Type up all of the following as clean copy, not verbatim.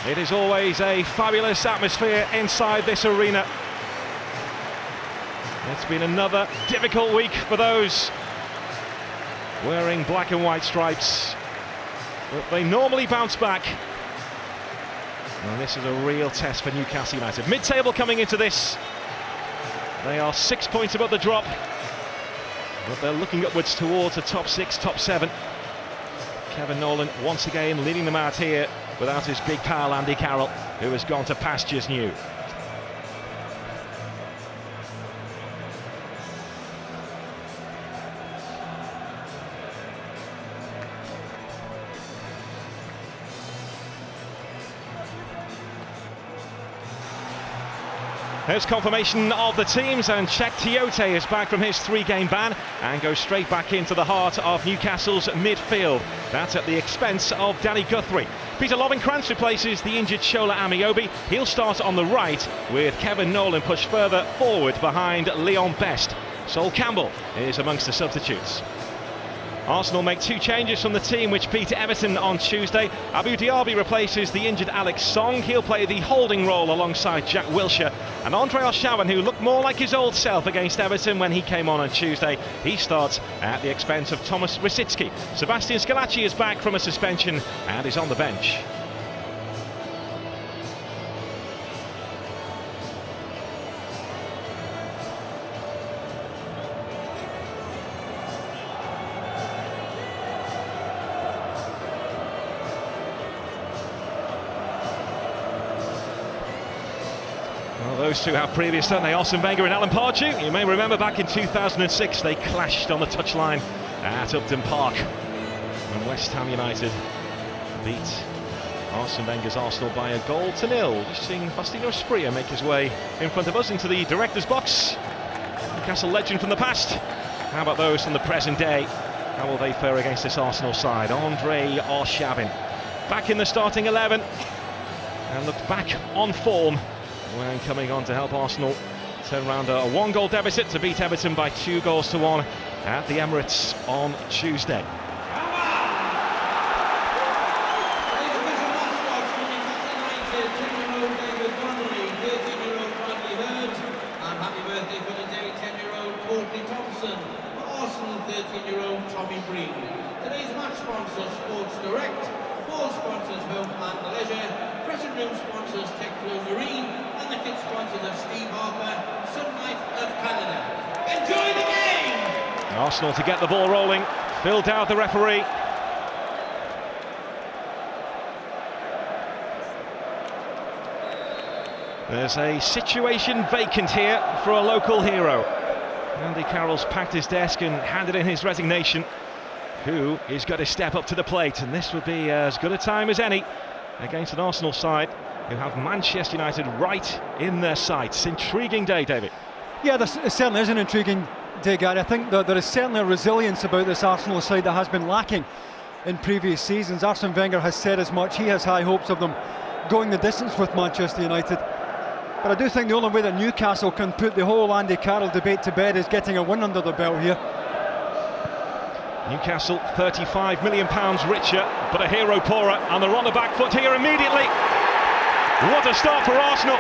It is always a fabulous atmosphere inside this arena. It's been another difficult week for those wearing black and white stripes, but they normally bounce back. And this is a real test for Newcastle United. Mid-table coming into this. They are 6 points above the drop, but they're looking upwards towards the top 6, top 7. Kevin Nolan once again leading them out here without his big pal Andy Carroll, who has gone to pastures new. There's confirmation of the teams, and Czech Tiote is back from his 3-game ban and goes straight back into the heart of Newcastle's midfield. That's at the expense of Danny Guthrie. Peter Lovenkrands replaces the injured Shola Amiobi. He'll start on the right with Kevin Nolan pushed further forward behind Leon Best. Sol Campbell is amongst the substitutes. Arsenal make 2 changes from the team which beat Everton on Tuesday. Abu Diaby replaces the injured Alex Song. He'll play the holding role alongside Jack Wilshere. And Andre Arshavin, who looked more like his old self against Everton when he came on Tuesday, he starts at the expense of Thomas Rosicki. Sebastian Schillaci is back from a suspension and is on the bench. Those two have previous, don't they? Arsene Wenger and Alan Pardew. You may remember back in 2006 they clashed on the touchline at Upton Park when West Ham United beat Arsene Wenger's Arsenal by 1-0. Just seeing Faustino Asprilla make his way in front of us into the director's box. Newcastle legend from the past. How about those from the present day? How will they fare against this Arsenal side? Andre Arshavin back in the starting 11 and looked back on form when coming on to help Arsenal turn around a 1-goal deficit to beat Everton by 2-1 at the Emirates on Tuesday. Today's match sponsor, Sports Direct. Ball sponsors, Home and Leisure. Dressing room sponsors, Techflow Marine. And the kit sponsors of Steve Harper, Sun Life of Canada. Enjoy the game! Arsenal to get the ball rolling. Phil Dowd, the referee. There's a situation vacant here for a local hero. Andy Carroll's packed his desk and handed in his resignation. Who is going to step up to the plate? And this would be as good a time as any against an Arsenal side who have Manchester United right in their sights. Intriguing day, David. Yeah, this certainly is an intriguing day, Gary. I think that there is certainly a resilience about this Arsenal side that has been lacking in previous seasons. Arsene Wenger has said as much. He has high hopes of them going the distance with Manchester United. But I do think the only way that Newcastle can put the whole Andy Carroll debate to bed is getting a win under the belt here. Newcastle £35 million richer, but a hero poorer, and they're on the back foot here immediately. What a start for Arsenal.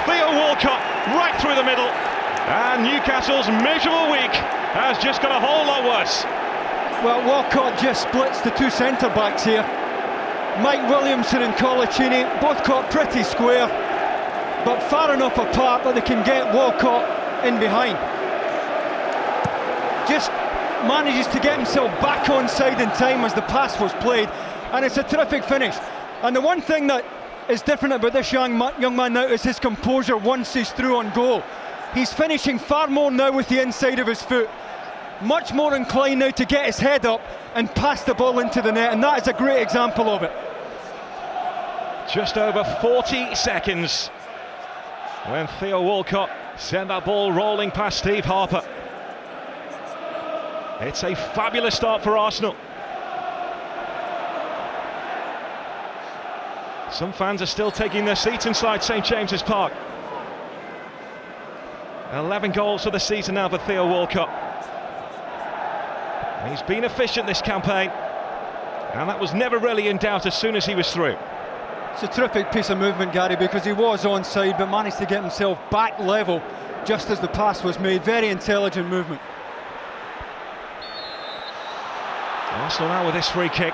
Theo Walcott right through the middle, and Newcastle's miserable week has just got a whole lot worse. Well, Walcott just splits the 2 centre-backs here. Mike Williamson and Coloccini both caught pretty square, but far enough apart that they can get Walcott in behind. Just manages to get himself back onside in time as the pass was played, and it's a terrific finish. And the one thing that is different about this young man now is his composure once he's through on goal. He's finishing far more now with the inside of his foot, much more inclined now to get his head up and pass the ball into the net, and that is a great example of it. Just over 40 seconds when Theo Walcott sent that ball rolling past Steve Harper. It's a fabulous start for Arsenal. Some fans are still taking their seats inside St James's Park. 11 goals for the season now for Theo Walcott. He's been efficient this campaign, and that was never really in doubt as soon as he was through. It's a terrific piece of movement, Gary, because he was onside but managed to get himself back level just as the pass was made. Very intelligent movement. Arsenal now with this free kick.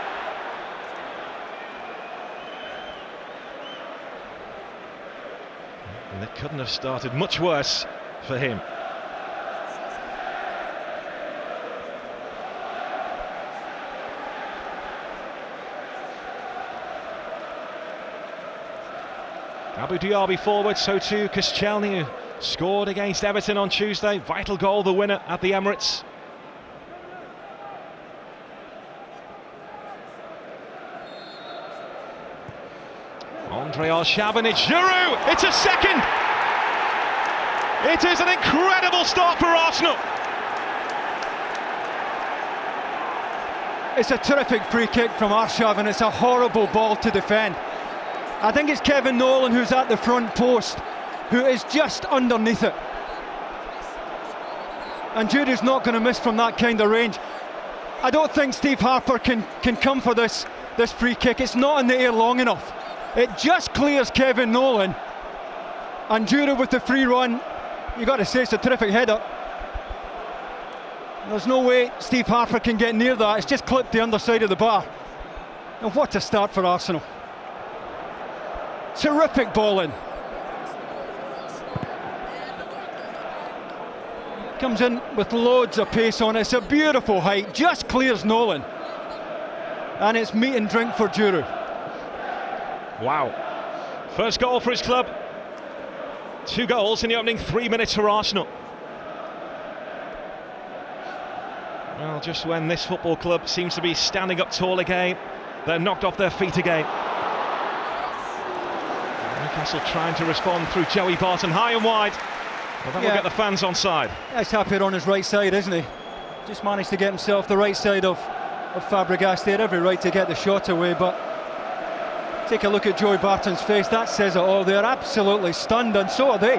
And it couldn't have started much worse for him. Abu Diaby forward, so too Koscielny, who scored against Everton on Tuesday. Vital goal, the winner at the Emirates. Andre Arshavin, it's Djourou, it's a second! It is an incredible start for Arsenal. It's a terrific free kick from Arshavin. It's a horrible ball to defend. I think it's Kevin Nolan who's at the front post, who is just underneath it. And Djourou's not going to miss from that kind of range. I don't think Steve Harper can come for this free kick. It's not in the air long enough. It just clears Kevin Nolan. And Djourou with the free run, you got to say it's a terrific header. There's no way Steve Harper can get near that. It's just clipped the underside of the bar. And what a start for Arsenal. Terrific ball in. Comes in with loads of pace on it. It's a beautiful height, just clears Nolan. And it's meat and drink for Djourou. Wow. First goal for his club. 2 goals in the opening 3 minutes for Arsenal. Well, just when this football club seems to be standing up tall again, they're knocked off their feet again. Newcastle trying to respond through Joey Barton, high and wide. Well, that will get the fans on side. He's Harper on his right side, isn't he? Just managed to get himself the right side of Fabregas there. Every right to get the shot away, but take a look at Joey Barton's face. That says it all. They're absolutely stunned, and so are they.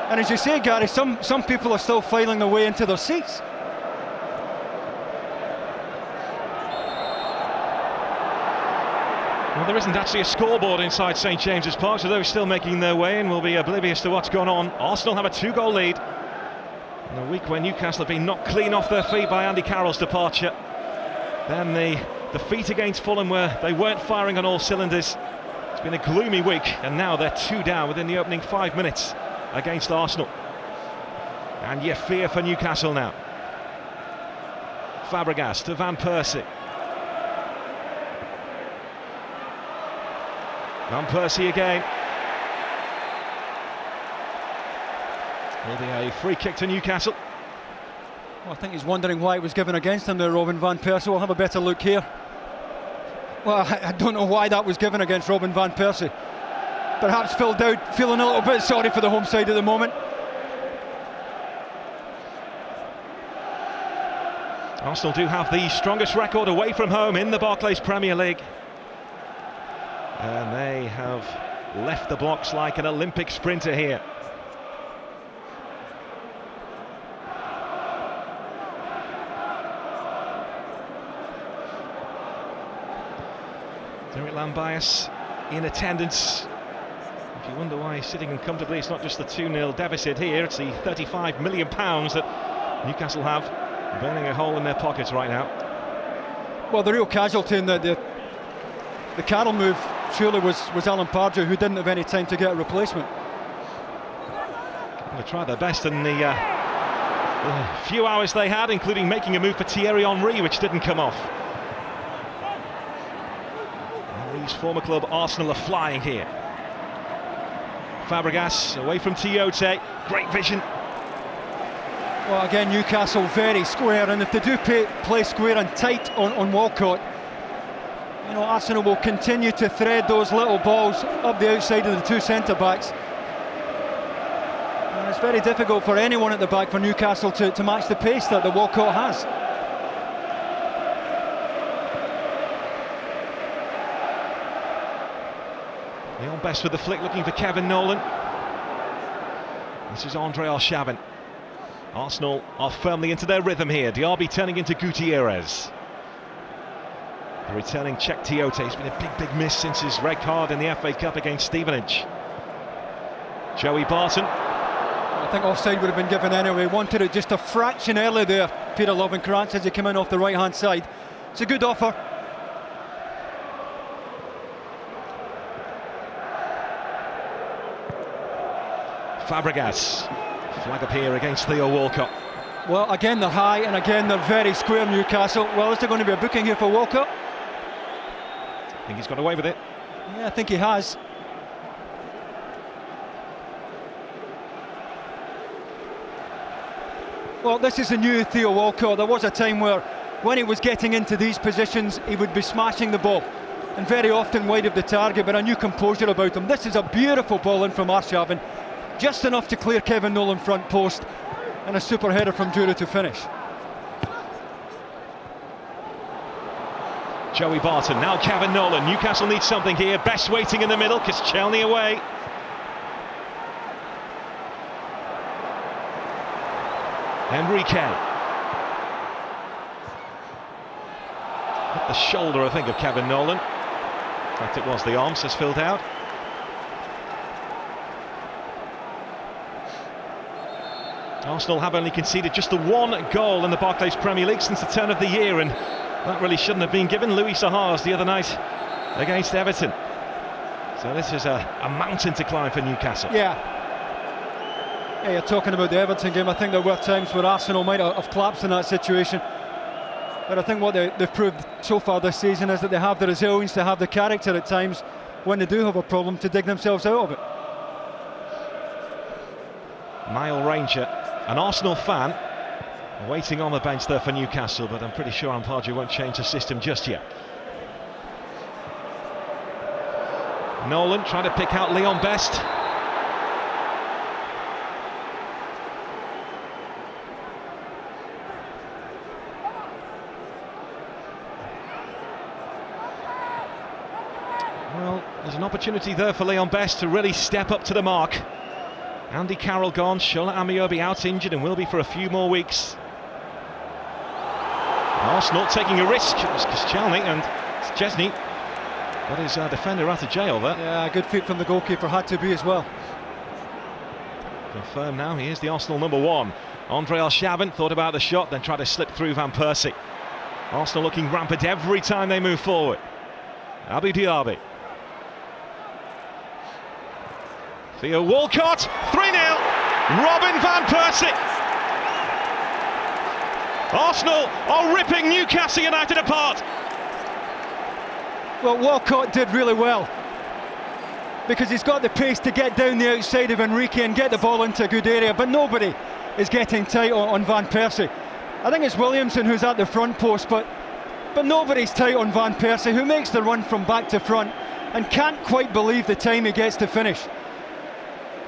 And as you say, Gary, some people are still filing their way into their seats. Well, there isn't actually a scoreboard inside St James's Park, so those still making their way in will be oblivious to what's gone on. Arsenal have a 2-goal lead in a week when Newcastle have been knocked clean off their feet by Andy Carroll's departure. Then the defeat against Fulham, where they weren't firing on all cylinders. It's been a gloomy week, and now they're 2 down within the opening 5 minutes against Arsenal. And you fear for Newcastle now. Fabregas to Van Persie. Van Persie again. Will be a free kick to Newcastle. Well, I think he's wondering why it was given against him there, Robin Van Persie. We'll have a better look here. Well, I don't know why that was given against Robin Van Persie. Perhaps Phil Dowd feeling a little bit sorry for the home side at the moment. Arsenal do have the strongest record away from home in the Barclays Premier League. And they have left the blocks like an Olympic sprinter here. Derek Lambias in attendance. If you wonder why he's sitting uncomfortably, it's not just the 2-0 deficit here, it's the £35 million that Newcastle have burning a hole in their pockets right now. Well, the real casualty in the Carroll move surely was Alan Pardew, who didn't have any time to get a replacement. They tried their best in the few hours they had, including making a move for Thierry Henry, which didn't come off. Henry's former club Arsenal are flying here. Fabregas away from Tiote, great vision. Well, again, Newcastle very square, and if they do play square and tight on Walcott, you know, Arsenal will continue to thread those little balls up the outside of the 2 centre-backs. And it's very difficult for anyone at the back for Newcastle to match the pace that the Walcott has. Leon Best with the flick, looking for Kevin Nolan. This is Andre Arshavin. Arsenal are firmly into their rhythm here. Diaby turning into Gutierrez. returning Czech Tiote. He's been a big miss since his red card in the FA Cup against Stevenage. Joey Barton. I think offside would have been given anyway. Wanted it just a fraction early there, Peter Lovenkrands, as he came in off the right hand side. It's a good offer. Fabregas. Flag up here against Theo Walcott. Well, again they're high, and again they're very square, Newcastle. Well, is there going to be a booking here for Walcott? I think he's got away with it. Yeah, I think he has. Well, this is a new Theo Walcott. There was a time where, when he was getting into these positions, he would be smashing the ball, and very often wide of the target, but a new composure about him. This is a beautiful ball in from Arshavin, just enough to clear Kevin Nolan front post, and a super header from Djourou to finish. Joey Barton, now Kevin Nolan. Newcastle needs something here. Best waiting in the middle, Koscielny away. Enrique. At the shoulder, I think, of Kevin Nolan. In fact, it was the arms, has filled out. Arsenal have only conceded just the one goal in the Barclays Premier League since the turn of the year, and that really shouldn't have been given. Louis Sahar's the other night against Everton. So this is a mountain to climb for Newcastle. Yeah, you're talking about the Everton game. I think there were times where Arsenal might have collapsed in that situation, but I think what they've proved so far this season is that they have the resilience, they have the character at times when they do have a problem to dig themselves out of it. Niall Ranger, an Arsenal fan, waiting on the bench there for Newcastle, but I'm pretty sure Ampadu won't change the system just yet. Nolan trying to pick out Leon Best. Well, there's an opportunity there for Leon Best to really step up to the mark. Andy Carroll gone, Shola Ameobi out injured and will be for a few more weeks. Arsenal taking a risk. It was Koscielny, and Chesney got his defender out of jail there. Yeah, good feet from the goalkeeper, had to be as well. Confirmed now, he is the Arsenal number one. Andre Arshavin thought about the shot, then tried to slip through Van Persie. Arsenal looking rampant every time they move forward. Abi Diaby. Theo Walcott, 3-0, Robin Van Persie. Arsenal are ripping Newcastle United apart. Well, Walcott did really well, because he's got the pace to get down the outside of Enrique and get the ball into a good area, but nobody is getting tight on Van Persie. I think it's Williamson who's at the front post, but nobody's tight on Van Persie, who makes the run from back to front and can't quite believe the time he gets to finish.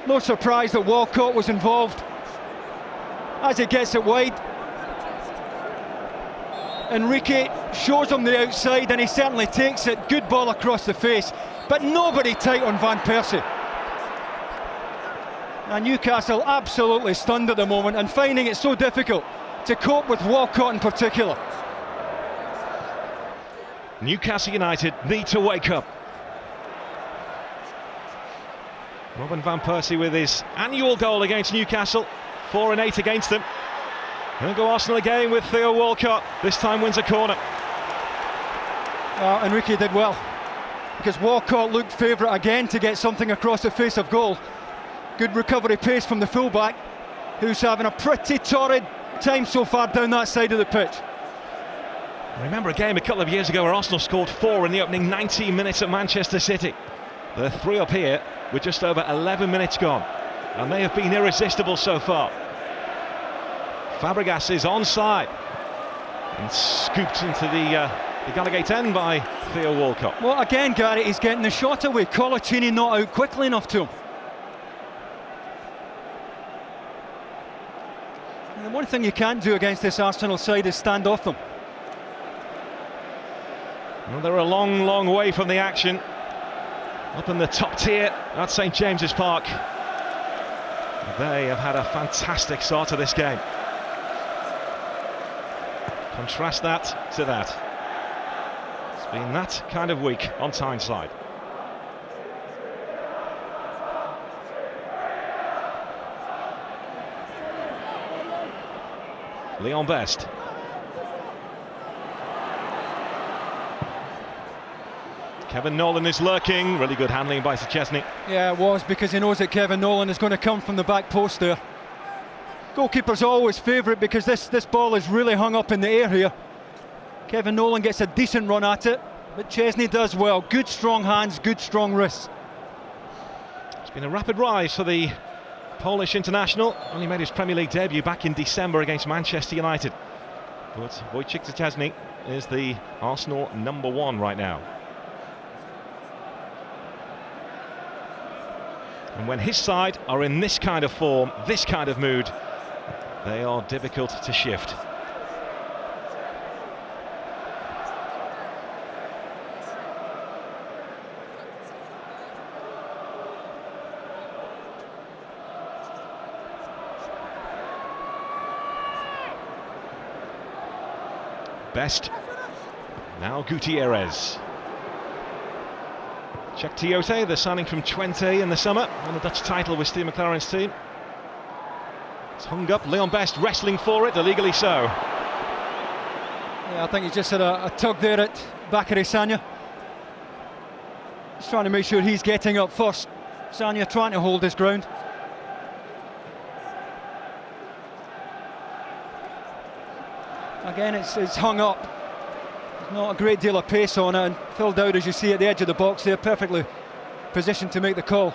No surprise that Walcott was involved as he gets it wide. Enrique shows him the outside, and he certainly takes it. Good ball across the face, but nobody tight on Van Persie. And Newcastle absolutely stunned at the moment and finding it so difficult to cope with Walcott in particular. Newcastle United need to wake up. Robin Van Persie with his annual goal against Newcastle, 4 and 8 against them. He'll go Arsenal again with Theo Walcott, this time wins a corner. Enrique did well, because Walcott looked favourite again to get something across the face of goal. Good recovery pace from the fullback, who's having a pretty torrid time so far down that side of the pitch. I remember a game a couple of years ago where Arsenal scored 4 in the opening 19 minutes at Manchester City. They're 3 up here with just over 11 minutes gone, and they have been irresistible so far. Fabregas is onside and scooped into the Gallagate end by Theo Walcott. Well, again, Gary, he's getting the shot away. Coloccini not out quickly enough to him. And the one thing you can't do against this Arsenal side is stand off them. Well, they're a long way from the action. Up in the top tier at St James's Park. They have had a fantastic start to this game. Contrast that to that. It's been that kind of week on Tyneside. Leon Best. Kevin Nolan is lurking. Really good handling by Szczesny. Yeah, it was, because he knows that Kevin Nolan is going to come from the back post there. Goalkeeper's always favourite, because this ball is really hung up in the air here. Kevin Nolan gets a decent run at it, but Szczesny does well. Good strong hands, good strong wrists. It's been a rapid rise for the Polish international. Only made his Premier League debut back in December against Manchester United. But Wojciech Szczesny is the Arsenal #1 right now. And when his side are in this kind of form, this kind of mood, they are difficult to shift. Best. Now Gutierrez. Check Tiote, the signing from Twente in the summer, won the Dutch title with Steve McLaren's team. It's hung up, Leon Best wrestling for it, illegally so. Yeah, I think he just had a tug there at Bakary Sagna. He's trying to make sure he's getting up first. Sagna trying to hold his ground. Again, it's hung up. There's not a great deal of pace on it, and filled out, as you see, at the edge of the box there, perfectly positioned to make the call.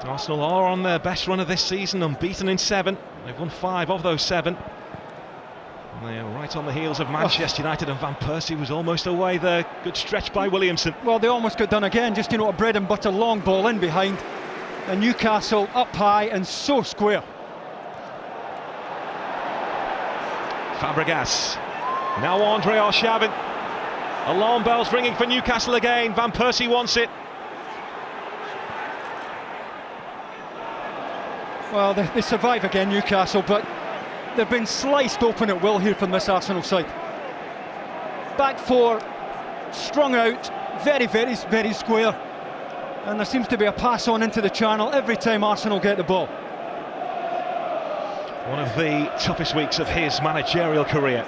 Arsenal are on their best run of this season, unbeaten in 7. They've won 5 of those 7. And they are right on the heels of Manchester United, and Van Persie was almost away there. Good stretch by Williamson. Well, they almost got done again, just, a bread and butter long ball in behind. And Newcastle up high and so square. Fabregas. Now Andre Arshavin. Alarm bells ringing for Newcastle again. Van Persie wants it. Well, they survive again, Newcastle, but they've been sliced open at will here from this Arsenal side. Back four, strung out, very, very, very square. And there seems to be a pass on into the channel every time Arsenal get the ball. One of the toughest weeks of his managerial career.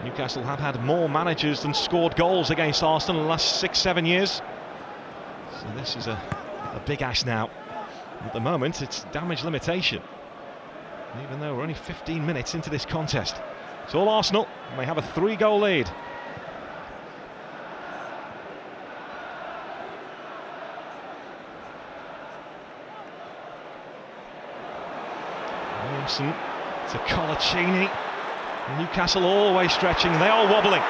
Newcastle have had more managers than scored goals against Arsenal in the last 6-7 years. So this is a big ask now. At the moment, it's damage limitation. Even though we're only 15 minutes into this contest. It's all Arsenal, and they have a 3-goal lead. Williamson to Coloccini. Newcastle always stretching, they are wobbling.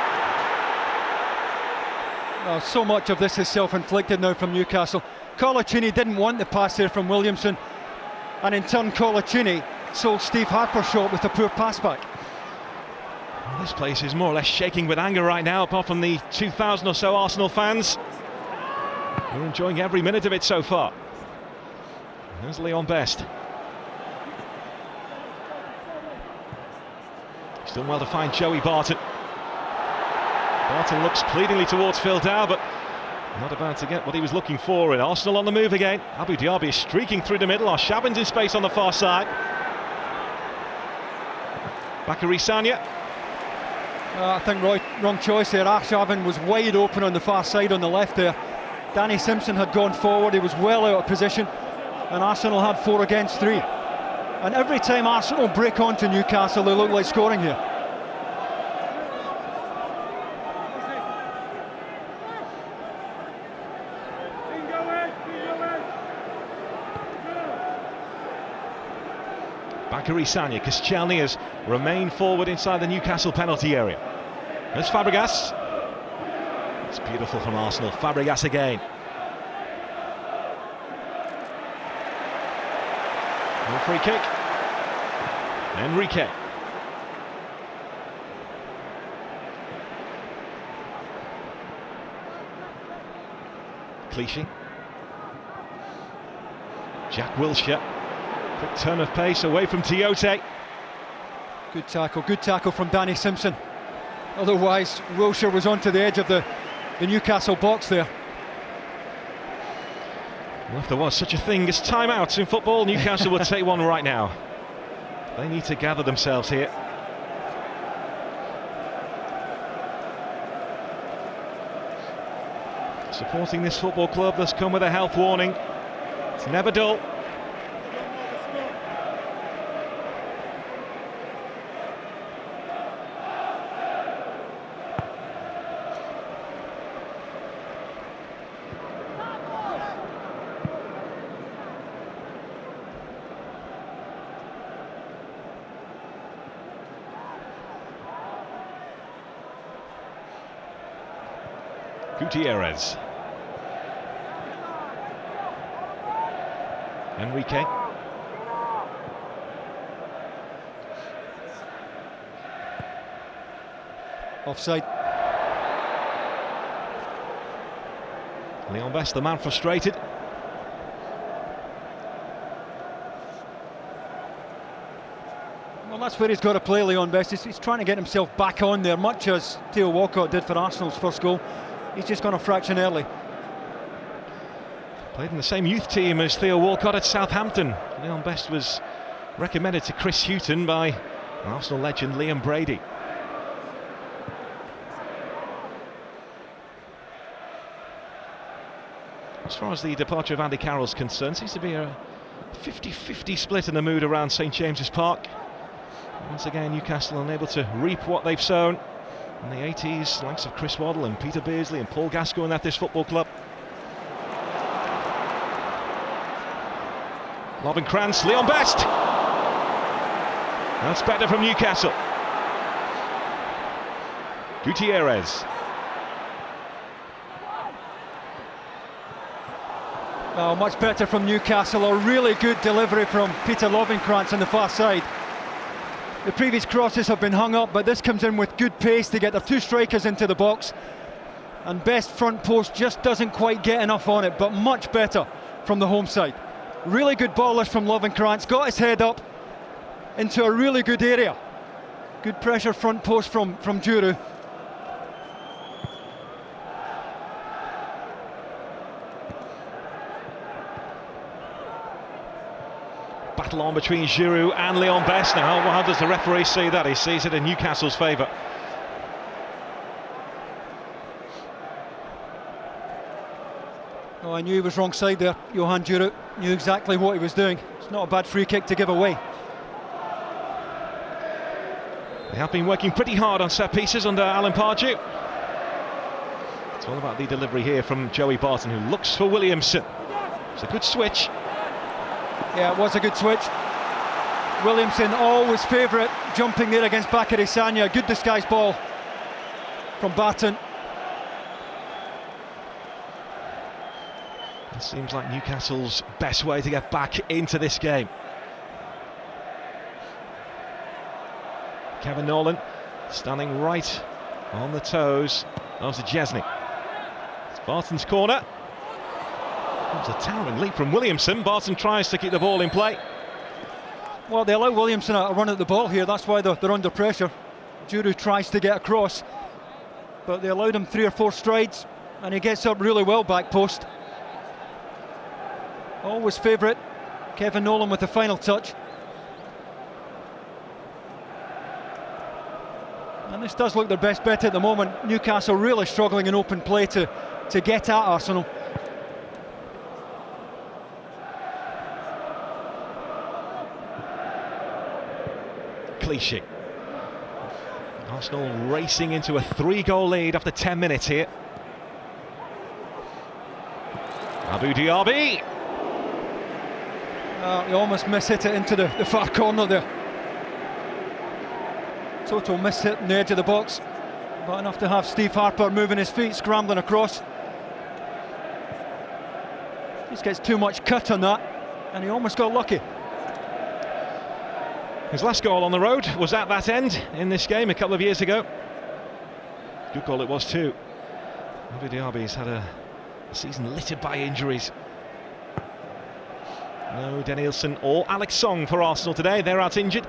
Oh, so much of this is self-inflicted now from Newcastle. Coloccini didn't want the pass there from Williamson, and in turn Coloccini sold Steve Harper short with a poor pass back. Well, this place is more or less shaking with anger right now, apart from the 2,000 or so Arsenal fans. We're enjoying every minute of it so far. There's Leon Best. Still well to find Joey Barton. Barton looks pleadingly towards Phil Dow, but not about to get what he was looking for. And Arsenal on the move again. Abu Diaby is streaking through the middle. Arshavin's in space on the far side. Bakary Sagna. I think wrong choice there. Arshavin was wide open on the far side on the left there. Danny Simpson had gone forward. He was well out of position, and Arsenal had 4 against 3. And every time Arsenal break onto Newcastle, they look like scoring here. Bakary Sagna, Koscielny has remained forward inside the Newcastle penalty area. There's Fabregas. It's beautiful from Arsenal. Fabregas again. No free kick. Enrique. Clichy. Jack Wilshere. Quick turn of pace away from Tiote. Good tackle from Danny Simpson. Otherwise, Wilshere was onto the edge of the Newcastle box there. Well, if there was such a thing as timeouts in football, Newcastle would take one right now. They need to gather themselves here. Supporting this football club that's come with a health warning. It's never dull. Gutierrez. Enrique. Offside. Leon Best, the man frustrated. Well, that's where he's got to play, Leon Best. He's trying to get himself back on there, much as Theo Walcott did for Arsenal's first goal. He's just gone a fraction early. Played in the same youth team as Theo Walcott at Southampton. Leon Best was recommended to Chris Hughton by Arsenal legend Liam Brady. As far as the departure of Andy Carroll's concerned, seems to be a 50-50 split in the mood around St James's Park. Once again, Newcastle unable to reap what they've sown. In the 80s, likes of Chris Waddle and Peter Beardsley and Paul Gascoigne at this football club. Lovenkrands, Leon Best. That's better from Newcastle. Gutierrez. Oh, much better from Newcastle. A really good delivery from Peter Lovenkrands on the far side. The previous crosses have been hung up, but this comes in with good pace to get their two strikers into the box. And Best front post just doesn't quite get enough on it, but much better from the home side. Really good ballers from Lovenkrands, got his head up into a really good area. Good pressure front post from Djourou. Battle on between Djourou and Leon Best now. Well, how does the referee see that? He sees it in Newcastle's favour. Oh, I knew he was wrong side there. Johan Djourou knew exactly what he was doing. It's not a bad free kick to give away. They have been working pretty hard on set pieces under Alan Pardew. It's all about the delivery here from Joey Barton, who looks for Williamson. It's a good switch. Yeah, it was a good switch. Williamson, always favourite, jumping there against Bakary Sagna. Good disguised ball from Barton. It seems like Newcastle's best way to get back into this game. Kevin Nolan standing right on the toes of Szczesny. It's Barton's corner. It was a towering leap from Williamson. Barton tries to keep the ball in play. Well, they allow Williamson a run at the ball here. That's why they're under pressure. Djourou tries to get across, but they allowed him 3 or 4 strides, and he gets up really well back post. Always favourite, Kevin Nolan with the final touch. And this does look their best bet at the moment. Newcastle really struggling in open play to get at Arsenal. Clichy. Arsenal racing into a 3-goal lead after 10 minutes here. Abu Diaby. He almost mishit it into the far corner there. Total mishit on the edge of the box, but enough to have Steve Harper moving his feet, scrambling across. Just gets too much cut on that, and he almost got lucky. His last goal on the road was at that end in this game a couple of years ago. Good goal it was too. Diaby's had a season littered by injuries. No Danielson or Alex Song for Arsenal today, they're out injured.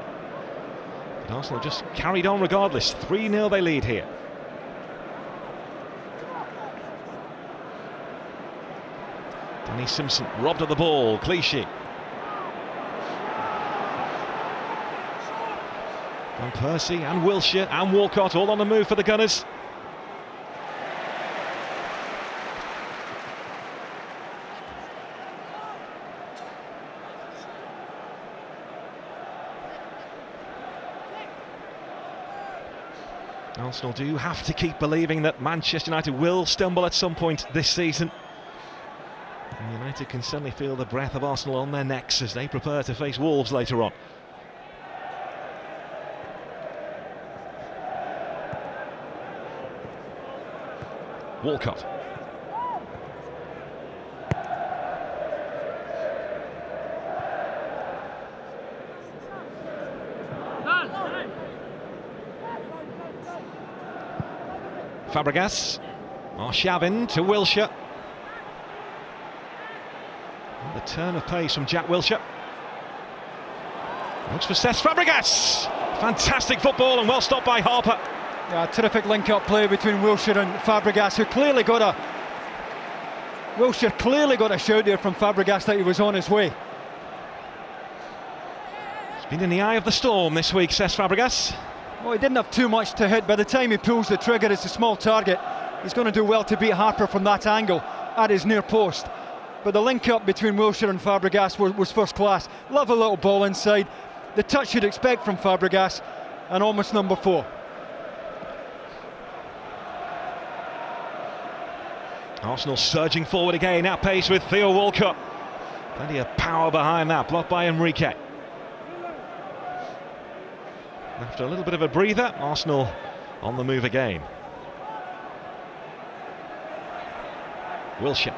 But Arsenal just carried on regardless. 3-0 they lead here. Danny Simpson robbed of the ball, Clichy. And Persie and Wilshere and Walcott all on the move for the Gunners. Arsenal do have to keep believing that Manchester United will stumble at some point this season. And United can certainly feel the breath of Arsenal on their necks as they prepare to face Wolves later on. Walcott. Fabregas. Arshavin to Wilshere. And the turn of pace from Jack Wilshere. Looks for Cesc Fabregas. Fantastic football and well stopped by Harper. Yeah, terrific link-up play between Wilshere and Fabregas, who clearly got a... Wilshere clearly got a shout there from Fabregas that he was on his way. He's been in the eye of the storm this week, Cesc Fabregas. Well, he didn't have too much to hit. By the time he pulls the trigger, it's a small target. He's going to do well to beat Harper from that angle at his near post. But the link-up between Wilshere and Fabregas was first class. Love a little ball inside. The touch you'd expect from Fabregas, and almost number 4. Arsenal surging forward again at pace with Theo Walcott. Plenty of power behind that, blocked by Enrique. After a little bit of a breather, Arsenal on the move again. Wilshere.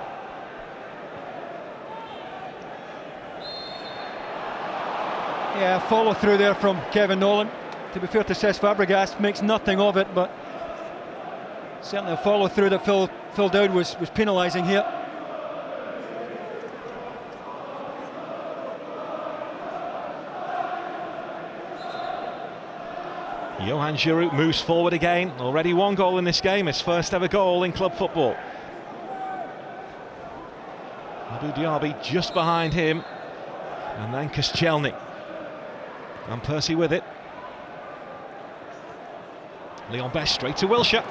Yeah, follow through there from Kevin Nolan. To be fair to Cesc Fabregas, makes nothing of it, but certainly a follow through that Phil Dowd was penalising here. Johan Djourou moves forward again. Already 1 goal in this game, his first ever goal in club football. Diaby just behind him, and then Koscielny. And Persie with it. Leon Best straight to Wilshere.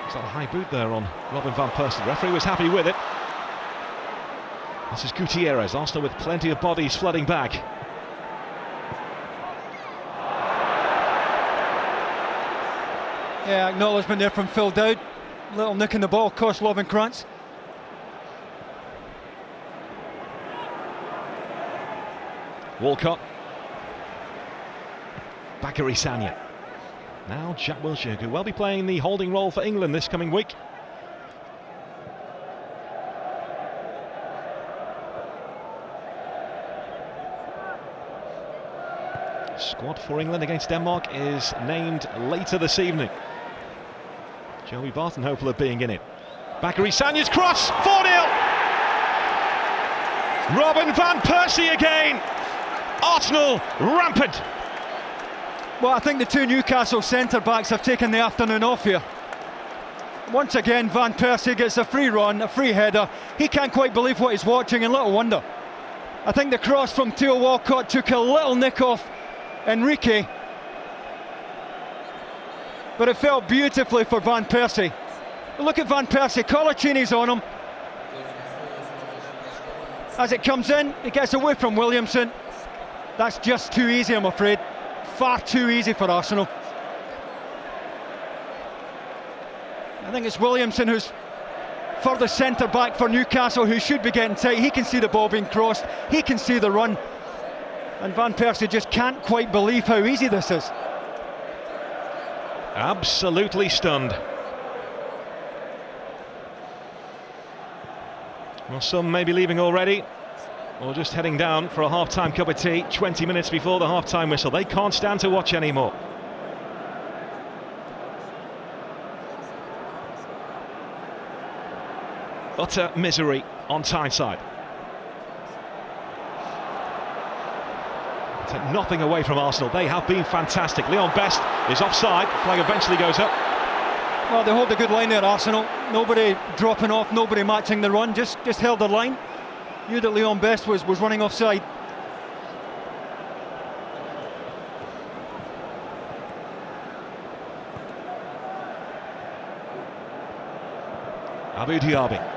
Is that a high boot there on Robin van Persie? The referee was happy with it. This is Gutierrez, Arsenal with plenty of bodies flooding back. Yeah, acknowledgement there from Phil Dowd. Little nick in the ball, cost Lovenkrands. Walcott. Bakary Sagna. Now Jack Wilshere could well be playing the holding role for England this coming week. Squad for England against Denmark is named later this evening. Joey Barton hopeful of being in it. Bakary Sagna's cross, 4-0! Robin van Persie again! Arsenal rampant! Well, I think the 2 Newcastle centre-backs have taken the afternoon off here. Once again, Van Persie gets a free run, a free header. He can't quite believe what he's watching, and little wonder. I think the cross from Theo Walcott took a little nick off Enrique, but it fell beautifully for Van Persie. Look at Van Persie, Coloccini's on him. As it comes in, he gets away from Williamson. That's just too easy, I'm afraid. Far too easy for Arsenal. I think it's Williamson who's further centre back for Newcastle, who should be getting tight. He can see the ball being crossed, he can see the run, and Van Persie just can't quite believe how easy this is. Absolutely stunned. Well, some may be leaving already, or just heading down for a half-time cup of tea 20 minutes before the half-time whistle. They can't stand to watch anymore. Utter misery on Tyneside. Take nothing away from Arsenal. They have been fantastic. Leon Best is offside. The flag eventually goes up. Well, they hold a good line there, Arsenal. Nobody dropping off, nobody matching the run. Just held the line. Knew that Leon Best was running offside. Abu Diaby.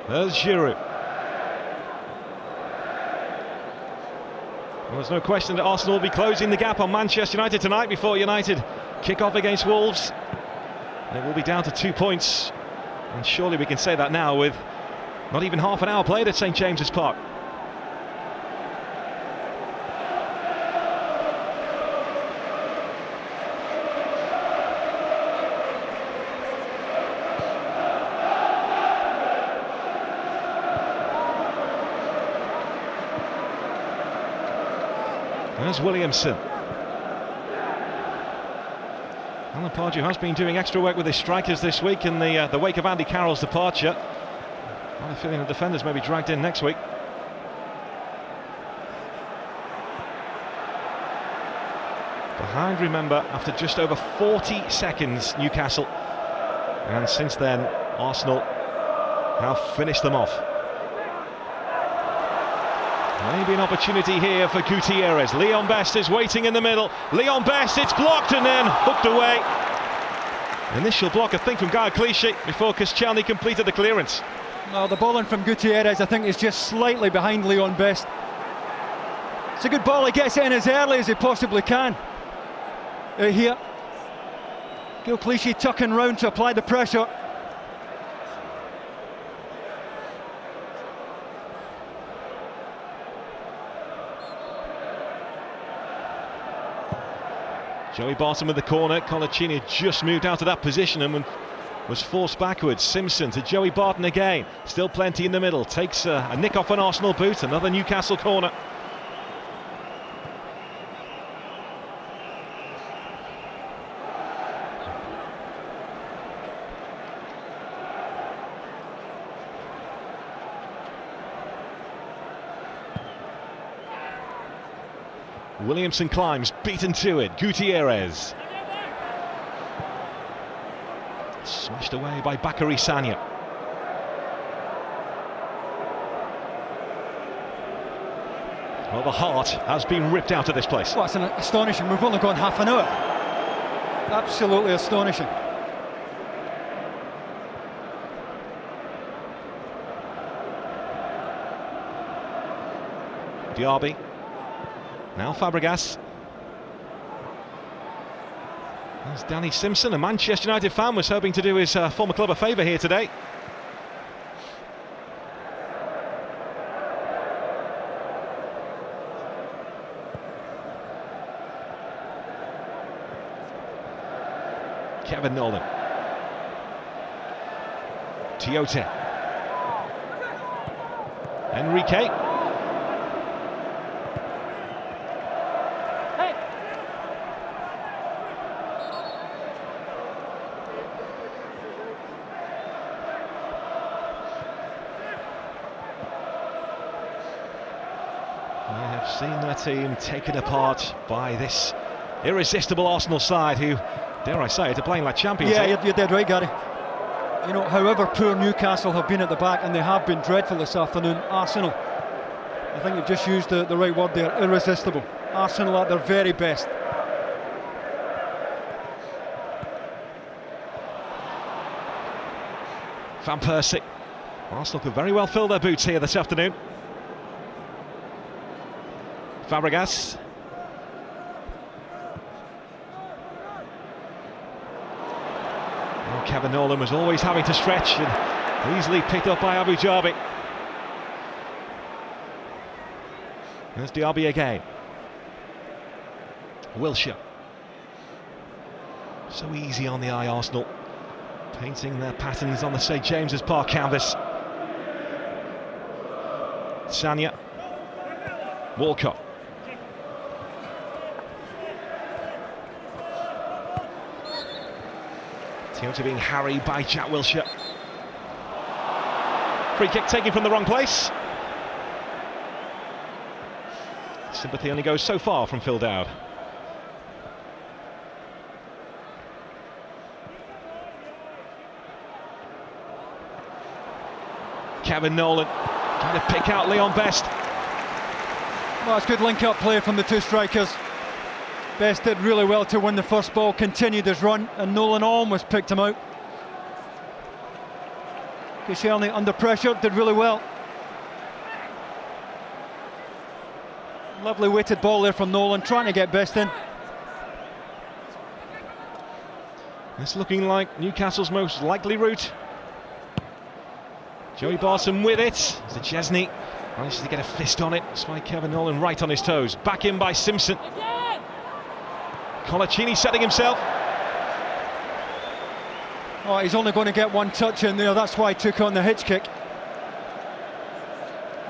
There's Djourou. Well, there's no question that Arsenal will be closing the gap on Manchester United tonight before United kick off against Wolves. They will be down to 2 points, and surely we can say that now with not even half an hour played at St James's Park. There's Williamson. Alan Pardew has been doing extra work with his strikers this week in the wake of Andy Carroll's departure. I have a feeling the defenders may be dragged in next week. Behind, remember, after just over 40 seconds, Newcastle. And since then, Arsenal have finished them off. Maybe an opportunity here for Gutierrez. Leon Best is waiting in the middle. Leon Best, it's blocked and then hooked away. Initial block, I think, from Coloccini before Koscielny completed the clearance. Well, the ball in from Gutierrez, I think, is just slightly behind Leon Best. It's a good ball, he gets it in as early as he possibly can. Here. Coloccini tucking round to apply the pressure. Joey Barton with the corner. Coloccini just moved out of that position and was forced backwards. Simpson to Joey Barton again. Still plenty in the middle. Takes a nick off an Arsenal boot. Another Newcastle corner. Williamson climbs, beaten to it. Gutierrez. Smashed away by Bakary Sagna. Well, the heart has been ripped out of this place. Well, it's astonishing. We've only gone half an hour. Absolutely astonishing. Diaby. Now Fabregas. There's Danny Simpson, a Manchester United fan, was hoping to do his former club a favour here today. Kevin Nolan. Tiote. Enrique. Seen their team taken apart by this irresistible Arsenal side who, dare I say it, are playing like champions. Yeah, you're dead right, Gary. You know, however poor Newcastle have been at the back, and they have been dreadful this afternoon, Arsenal, I think you've just used the right word there, irresistible. Arsenal at their very best. Van Persie. Arsenal could very well fill their boots here this afternoon. Fabregas. Kevin Nolan was always having to stretch and easily picked up by Abu Dhabi. There's Diaby again. Wilshere. So easy on the eye, Arsenal. Painting their patterns on the St James's Park canvas. Sanya. Walcott. Tiote being harried by Jack Wilshere. Free kick taken from the wrong place. Sympathy only goes so far from Phil Dowd. Kevin Nolan trying to pick out Leon Best. Well, it's good link-up play from the two strikers. Best did really well to win the first ball, continued his run, and Nolan almost picked him out. Koscielny under pressure, did really well. Lovely weighted ball there from Nolan, trying to get Best in. It's looking like Newcastle's most likely route. Joey Barton with it. Szczesny manages to get a fist on it. Despite Kevin Nolan right on his toes. Back in by Simpson. Coloccini setting himself. Oh, he's only going to get one touch in there. That's why he took on the hitch kick.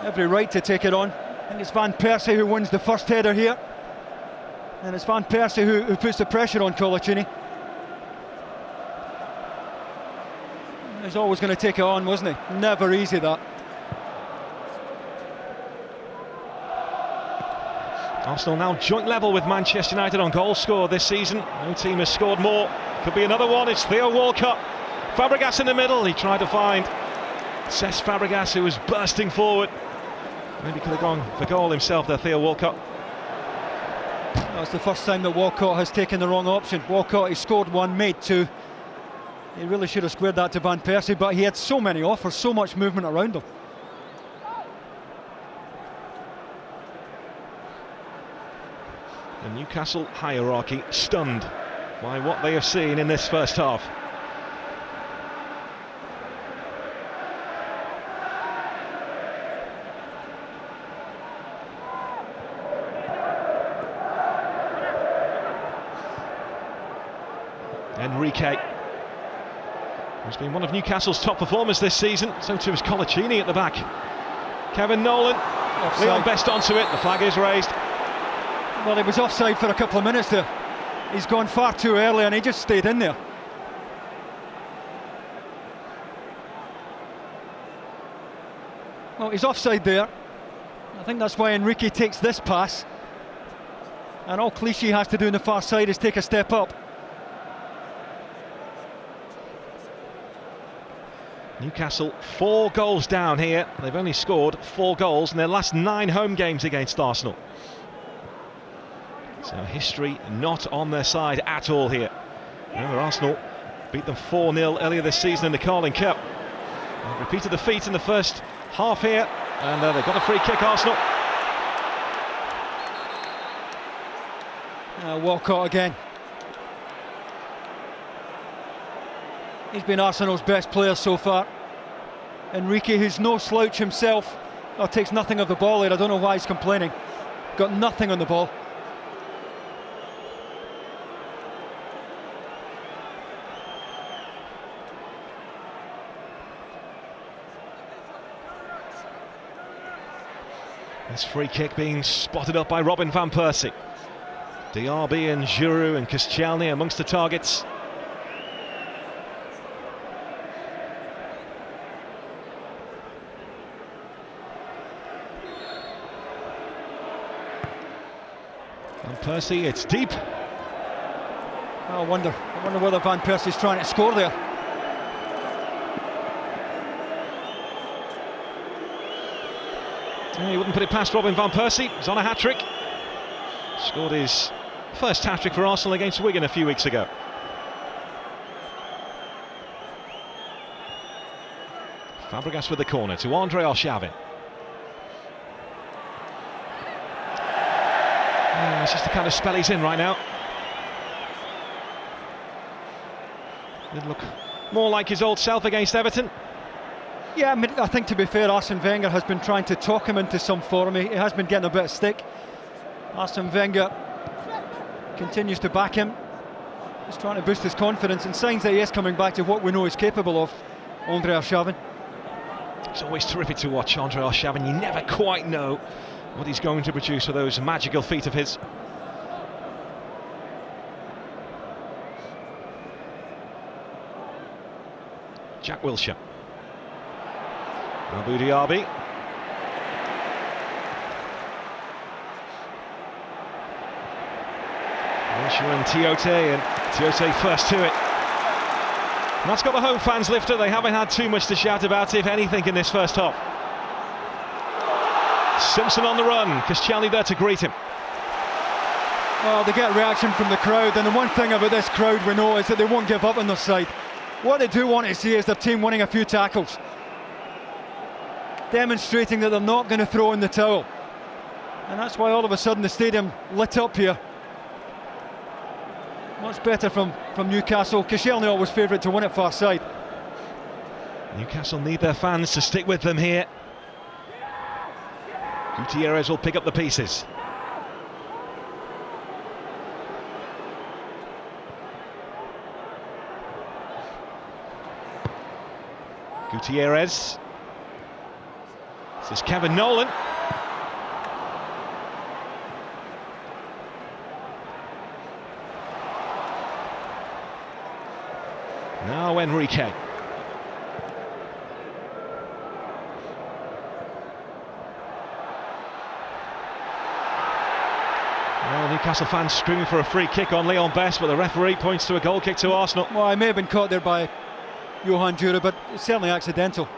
Every right to take it on. I think it's Van Persie who wins the first header here. And it's Van Persie who puts the pressure on Coloccini. He's always going to take it on, wasn't he? Never easy, that. Arsenal now joint level with Manchester United on goals scored this season. No team has scored more. Could be another one. It's Theo Walcott. Fabregas in the middle. He tried to find Cesc Fabregas, who was bursting forward. Maybe could have gone for goal himself there, Theo Walcott. That's the first time that Walcott has taken the wrong option. Walcott, he scored one, made two. He really should have squared that to Van Persie, but he had so many offers, so much movement around him. The Newcastle hierarchy stunned by what they have seen in this first half. Enrique, who's been one of Newcastle's top performers this season, so too is Coloccini at the back. Kevin Nolan, Offside. Leon Best onto it, the flag is raised. Well, he was offside for a couple of minutes there. He's gone far too early and he just stayed in there. Well, he's offside there. I think that's why Enrique takes this pass. And all Clichy has to do on the far side is take a step up. Newcastle 4 goals down here. They've only scored 4 goals in their last 9 home games against Arsenal. So history not on their side at all here. Remember, Arsenal beat them 4-0 earlier this season in the Carling Cup. And repeated the feat in the first half here, and they've got a free kick, Arsenal. Walcott again. He's been Arsenal's best player so far. Enrique, who's no slouch himself, takes nothing of the ball here. I don't know why he's complaining. Got nothing on the ball. This free kick being spotted up by Robin van Persie. Diaby and Djourou and Koscielny amongst the targets. Van Persie, it's deep. I wonder whether Van Persie's trying to score there. He wouldn't put it past Robin van Persie. He's on a hat-trick. Scored his first hat-trick for Arsenal against Wigan a few weeks ago. Fabregas with the corner to Andre Arshavin. It's just the kind of spell he's in right now. Didn't look more like his old self against Everton. Yeah, I mean, I think to be fair, Arsene Wenger has been trying to talk him into some form. He has been getting a bit of stick. Arsene Wenger continues to back him. He's trying to boost his confidence, and signs that he is coming back to what we know he's capable of, Andre Arshavin. It's always terrific to watch Andre Arshavin. You never quite know what he's going to produce with those magical feet of his. Jack Wilshere. Abu Diaby. Wilshere and Tiote, and Tiote first to it. And that's got the home fans lifted. They haven't had too much to shout about, if anything, in this first half. Simpson on the run, Koscielny there to greet him. Well, they get reaction from the crowd, and the one thing about this crowd we know is that they won't give up on their side. What they do want to see is their team winning a few tackles, demonstrating that they're not going to throw in the towel. And that's why all of a sudden the stadium lit up here. Much better from Newcastle. Koscielny always favourite to win it far side. Newcastle need their fans to stick with them here. Gutierrez will pick up the pieces. Gutierrez. This is Kevin Nolan. Now Enrique. Well, Newcastle fans screaming for a free kick on Leon Best, but the referee points to a goal kick to Arsenal. Well, he may have been caught there by Johan Djourou, but it's certainly accidental.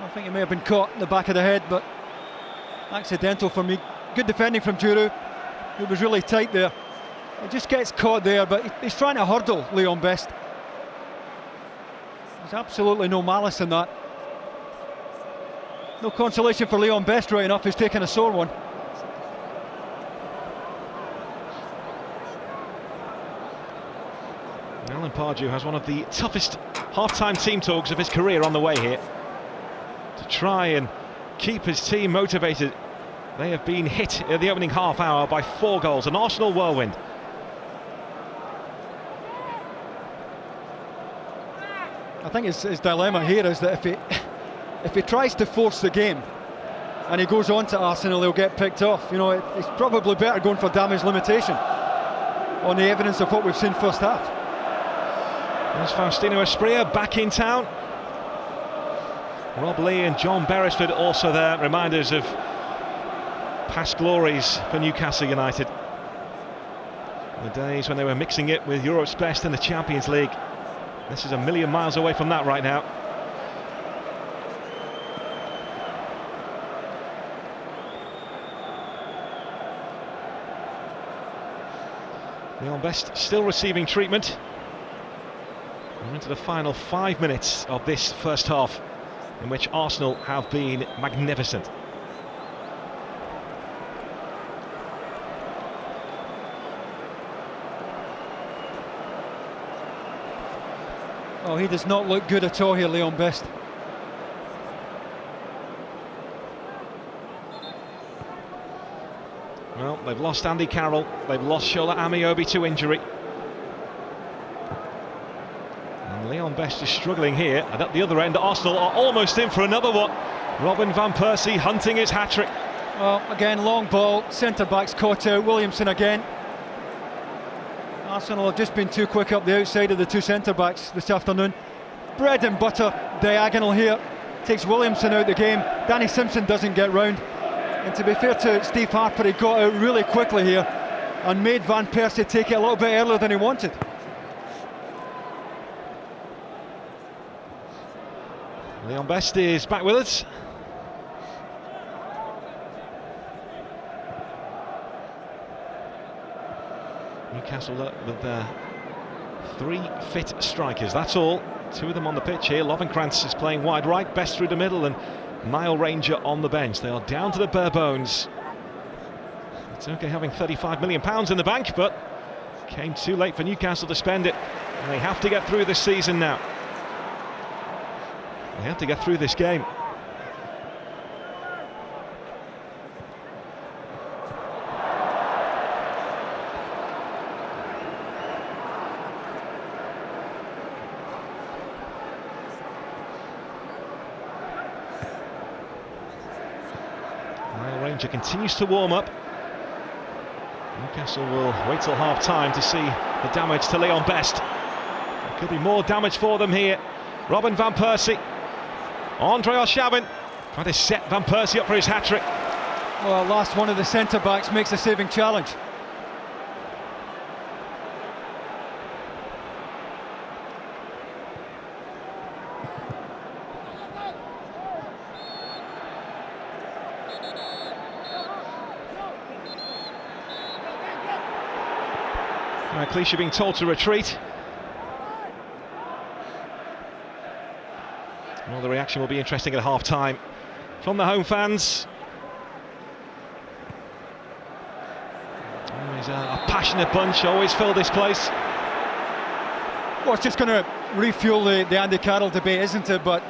I think he may have been caught in the back of the head, but accidental for me. Good defending from Djourou. It was really tight there. He just gets caught there, but he's trying to hurdle Leon Best. There's absolutely no malice in that. No consolation for Leon Best, right enough. He's taken a sore one. Alan Pardew has one of the toughest half-time team talks of his career on the way here, to try and keep his team motivated. They have been hit in the opening half hour by 4 goals, an Arsenal whirlwind. I think his dilemma here is that if he tries to force the game and he goes on to Arsenal, he'll get picked off. You know, it's probably better going for damage limitation on the evidence of what we've seen first half. There's Faustino Asprilla back in town. Rob Lee and John Beresford also there, reminders of past glories for Newcastle United. The days when they were mixing it with Europe's best in the Champions League. This is a million miles away from that right now. Leon Best still receiving treatment. We're into the final 5 minutes of this first half, in which Arsenal have been magnificent. Oh, he does not look good at all here, Leon Best. Well, they've lost Andy Carroll, they've lost Shola Amiobi to injury. And Leon Best is struggling here, and at the other end, Arsenal are almost in for another one. Robin van Persie hunting his hat-trick. Well, again, long ball, centre-backs caught out, Williamson again. Arsenal have just been too quick up the outside of the 2 centre-backs this afternoon. Bread and butter diagonal here, takes Williamson out the game. Danny Simpson doesn't get round. And to be fair to Steve Harper, he got out really quickly here and made Van Persie take it a little bit earlier than he wanted. Leon Best is back with us. Newcastle with their 3 fit strikers, that's all. 2 of them on the pitch here. Lovenkrands is playing wide right, Best through the middle, and Niall Ranger on the bench. They are down to the bare bones. It's okay having £35 million in the bank, but came too late for Newcastle to spend it. And they have to get through this season now. They have to get through this game. Ranger continues to warm up. Newcastle will wait till half-time to see the damage to Leon Best. There could be more damage for them here. Robin van Persie, Andre Arshavin trying to set Van Persie up for his hat-trick. Well, last one of the centre-backs makes a saving challenge. Clichy being told to retreat. Well, the reaction will be interesting at half-time from the home fans. Always a passionate bunch, always fill this place. Well, it's just going to refuel the Andy Carroll debate, isn't it? But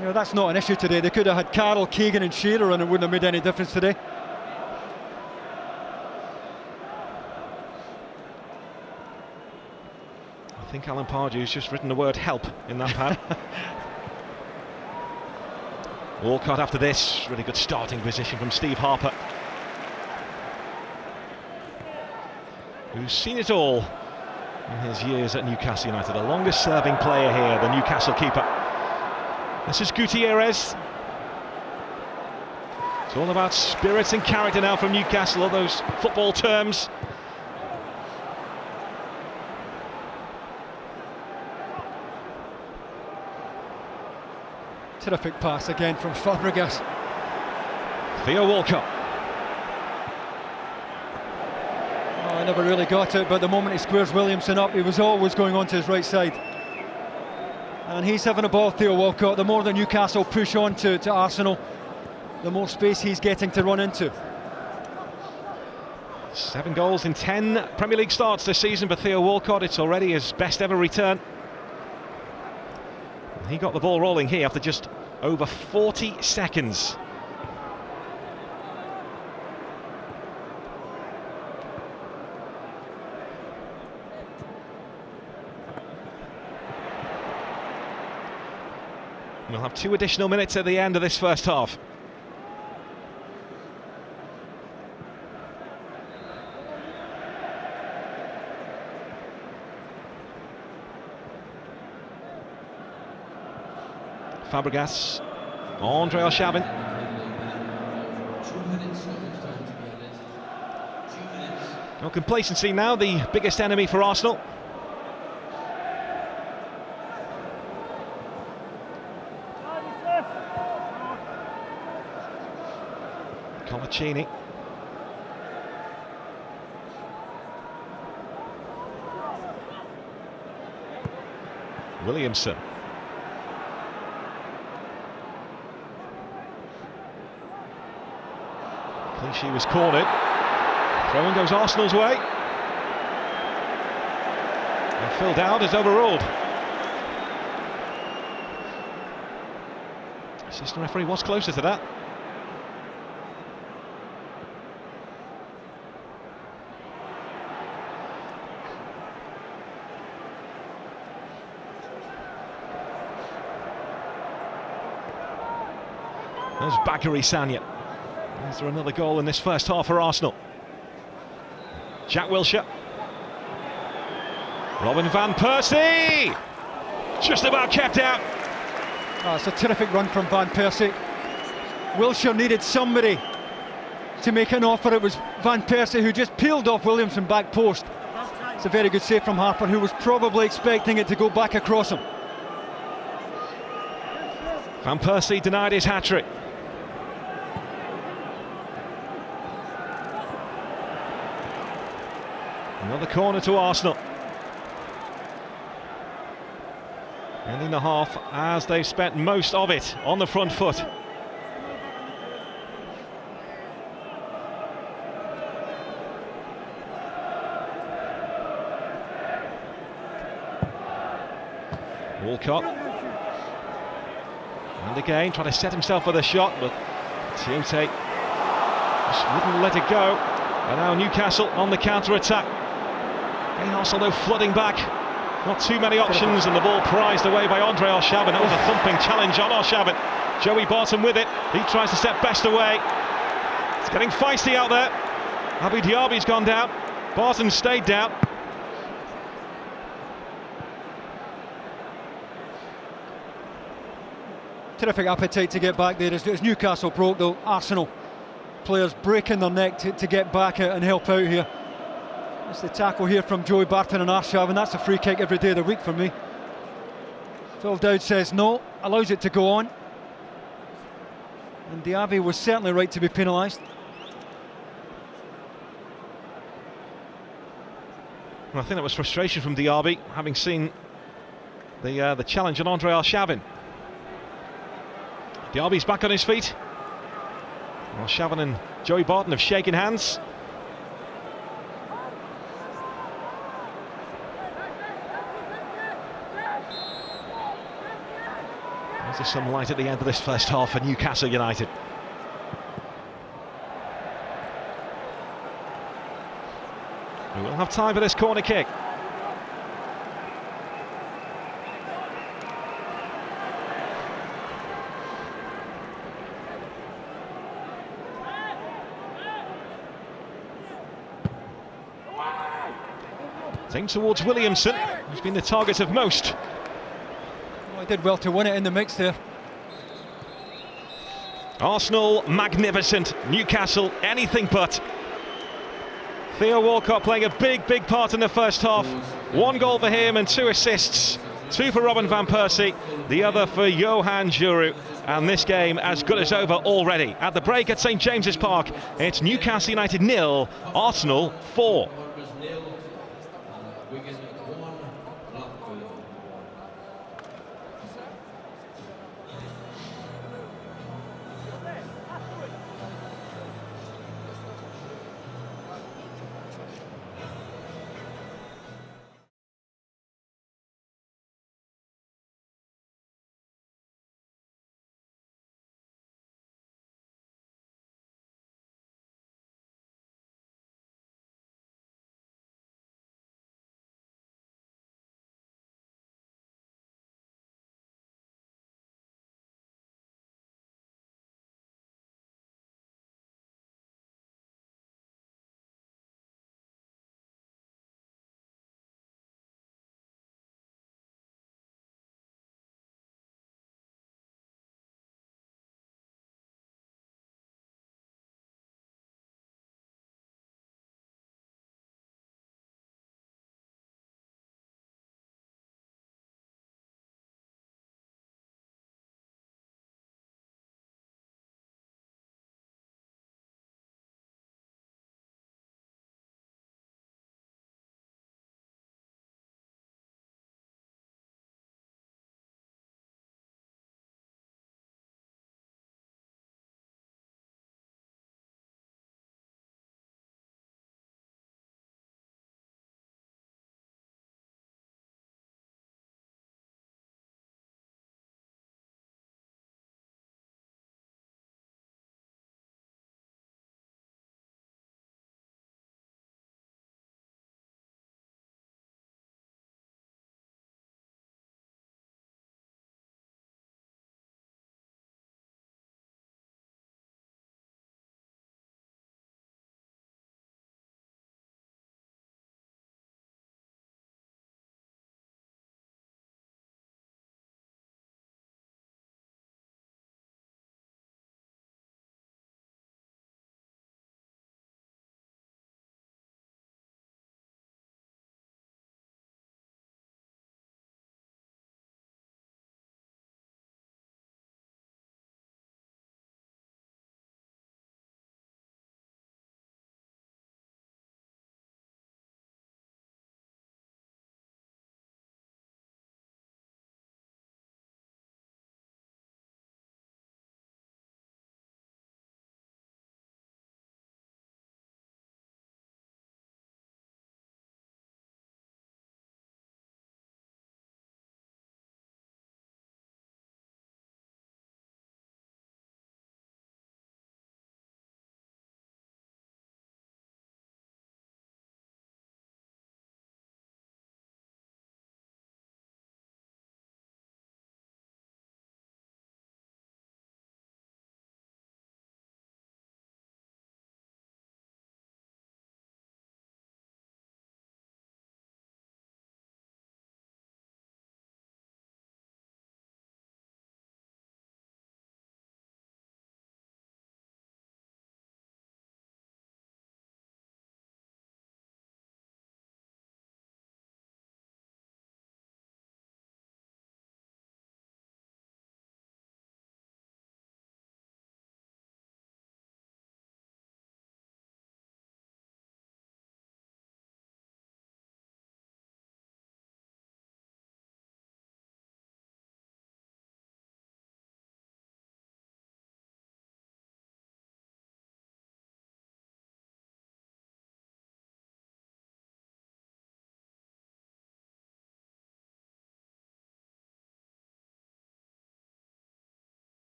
you know, that's not an issue today. They could have had Carroll, Keegan and Shearer and it wouldn't have made any difference today. I think Alan Pardew's just written the word help in that pad. Walcott after this, really good starting position from Steve Harper, who's seen it all in his years at Newcastle United. The longest serving player here, the Newcastle keeper. This is Gutierrez. It's all about spirit and character now from Newcastle, all those football terms. Terrific pass again from Fabregas. Theo Walcott. Oh, I never really got it, but the moment he squares Williamson up, he was always going on to his right side. And he's having a ball, Theo Walcott. The more that Newcastle push on to Arsenal, the more space he's getting to run into. 7 goals in 10 Premier League starts this season for Theo Walcott. It's already his best ever return. He got the ball rolling here after just over 40 seconds. We'll have 2 additional minutes at the end of this first half. Fabregas, Andre Arshavin. 2 minutes. 2 minutes. Well, complacency now, the biggest enemy for Arsenal. Coloccini. Williamson. Clichy was cornered. Throw-in goes Arsenal's way. And Phil Dowd is overruled. Assistant referee was closer to that. There's Bakary Sagna. Is there another goal in this first half for Arsenal? Jack Wilshere. Robin van Persie! Just about kept out. Oh, it's a terrific run from Van Persie. Wilshere needed somebody to make an offer. It was Van Persie who just peeled off Williamson back post. It's a very good save from Harper, who was probably expecting it to go back across him. Van Persie denied his hat-trick. Another corner to Arsenal. Ending the half as they've spent most of it on the front foot. Walcott. And again, trying to set himself for the shot, but Tiote just wouldn't let it go. And now Newcastle on the counter-attack. Again, Arsenal though flooding back. Not too many options, and the ball prized away by Andre Arshavin. That was a thumping challenge on Arshavin. Joey Barton with it. He tries to set Best away. It's getting feisty out there. Abu Diaby's gone down. Barton stayed down. Terrific appetite to get back there. As Newcastle broke, though, Arsenal players breaking their neck to get back and help out here. It's the tackle here from Joey Barton and Arshavin. That's a free kick every day of the week for me. Phil Dowd says no, allows it to go on. And Diaby was certainly right to be penalised. I think that was frustration from Diaby, having seen the challenge on Andre Arshavin. Diaby's back on his feet. Arshavin and Joey Barton have shaken hands. There's some light at the end of this first half for Newcastle United. We will have time for this corner kick. Thing towards Williamson, who's been the target of most. Well, he did well to win it in the mix there. Arsenal magnificent, Newcastle anything but. Theo Walcott playing a big part in the first half. 1 goal for him and 2 assists. 2 for Robin van Persie, the other for Johan Djourou. And this game as good as over already. At the break at St James's Park, it's Newcastle United 0, Arsenal 4.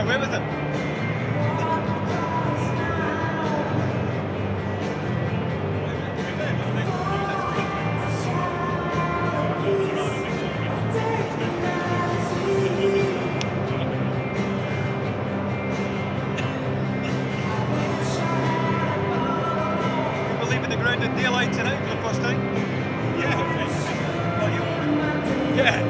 away with it. People leaving the ground in daylight tonight for the first time. Yeah. Yeah.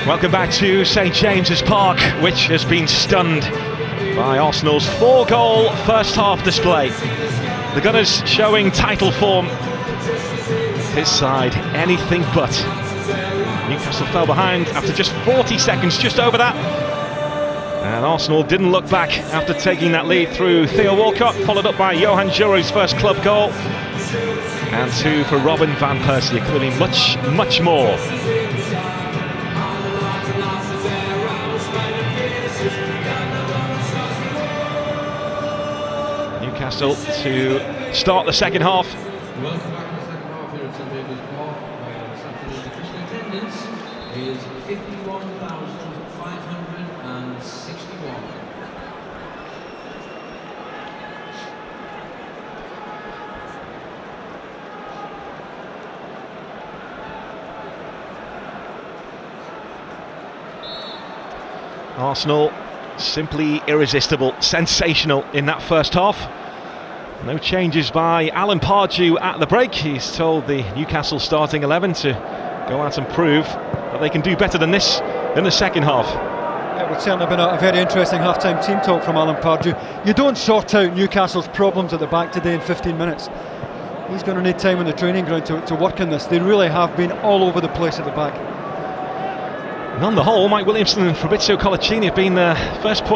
Welcome back to St James's Park, which has been stunned by Arsenal's 4-goal first half display. The Gunners showing title form. His side anything but. Newcastle fell behind after just 40 seconds, just over that. And Arsenal didn't look back after taking that lead through Theo Walcott, followed up by Johan Djourou's first club goal. And 2 for Robin van Persie, including much more. Newcastle to start the second half. Welcome back to the second half here at St James's Park, where this afternoon's official attendance is 51,561. Arsenal simply irresistible, sensational in that first half. No changes by Alan Pardew at the break. He's told the Newcastle starting 11 to go out and prove that they can do better than this in the second half. It would certainly have been a very interesting half-time team talk from Alan Pardew. You don't sort out Newcastle's problems at the back today in 15 minutes. He's going to need time on the training ground to work on this. They really have been all over the place at the back. And on the whole, Mike Williamson and Fabrizio Coloccini have been the first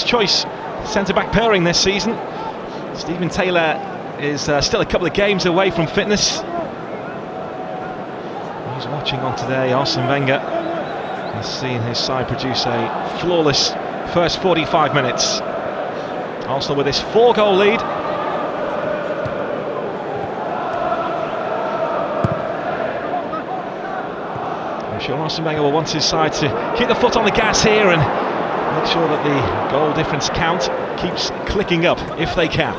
choice centre-back pairing this season. Stephen Taylor is still a couple of games away from fitness. He's watching on today. Arsene Wenger has seen his side produce a flawless first 45 minutes. Arsenal with this 4-goal lead. I'm sure Arsene Wenger will want his side to keep the foot on the gas here and make sure that the goal difference count keeps clicking up if they can.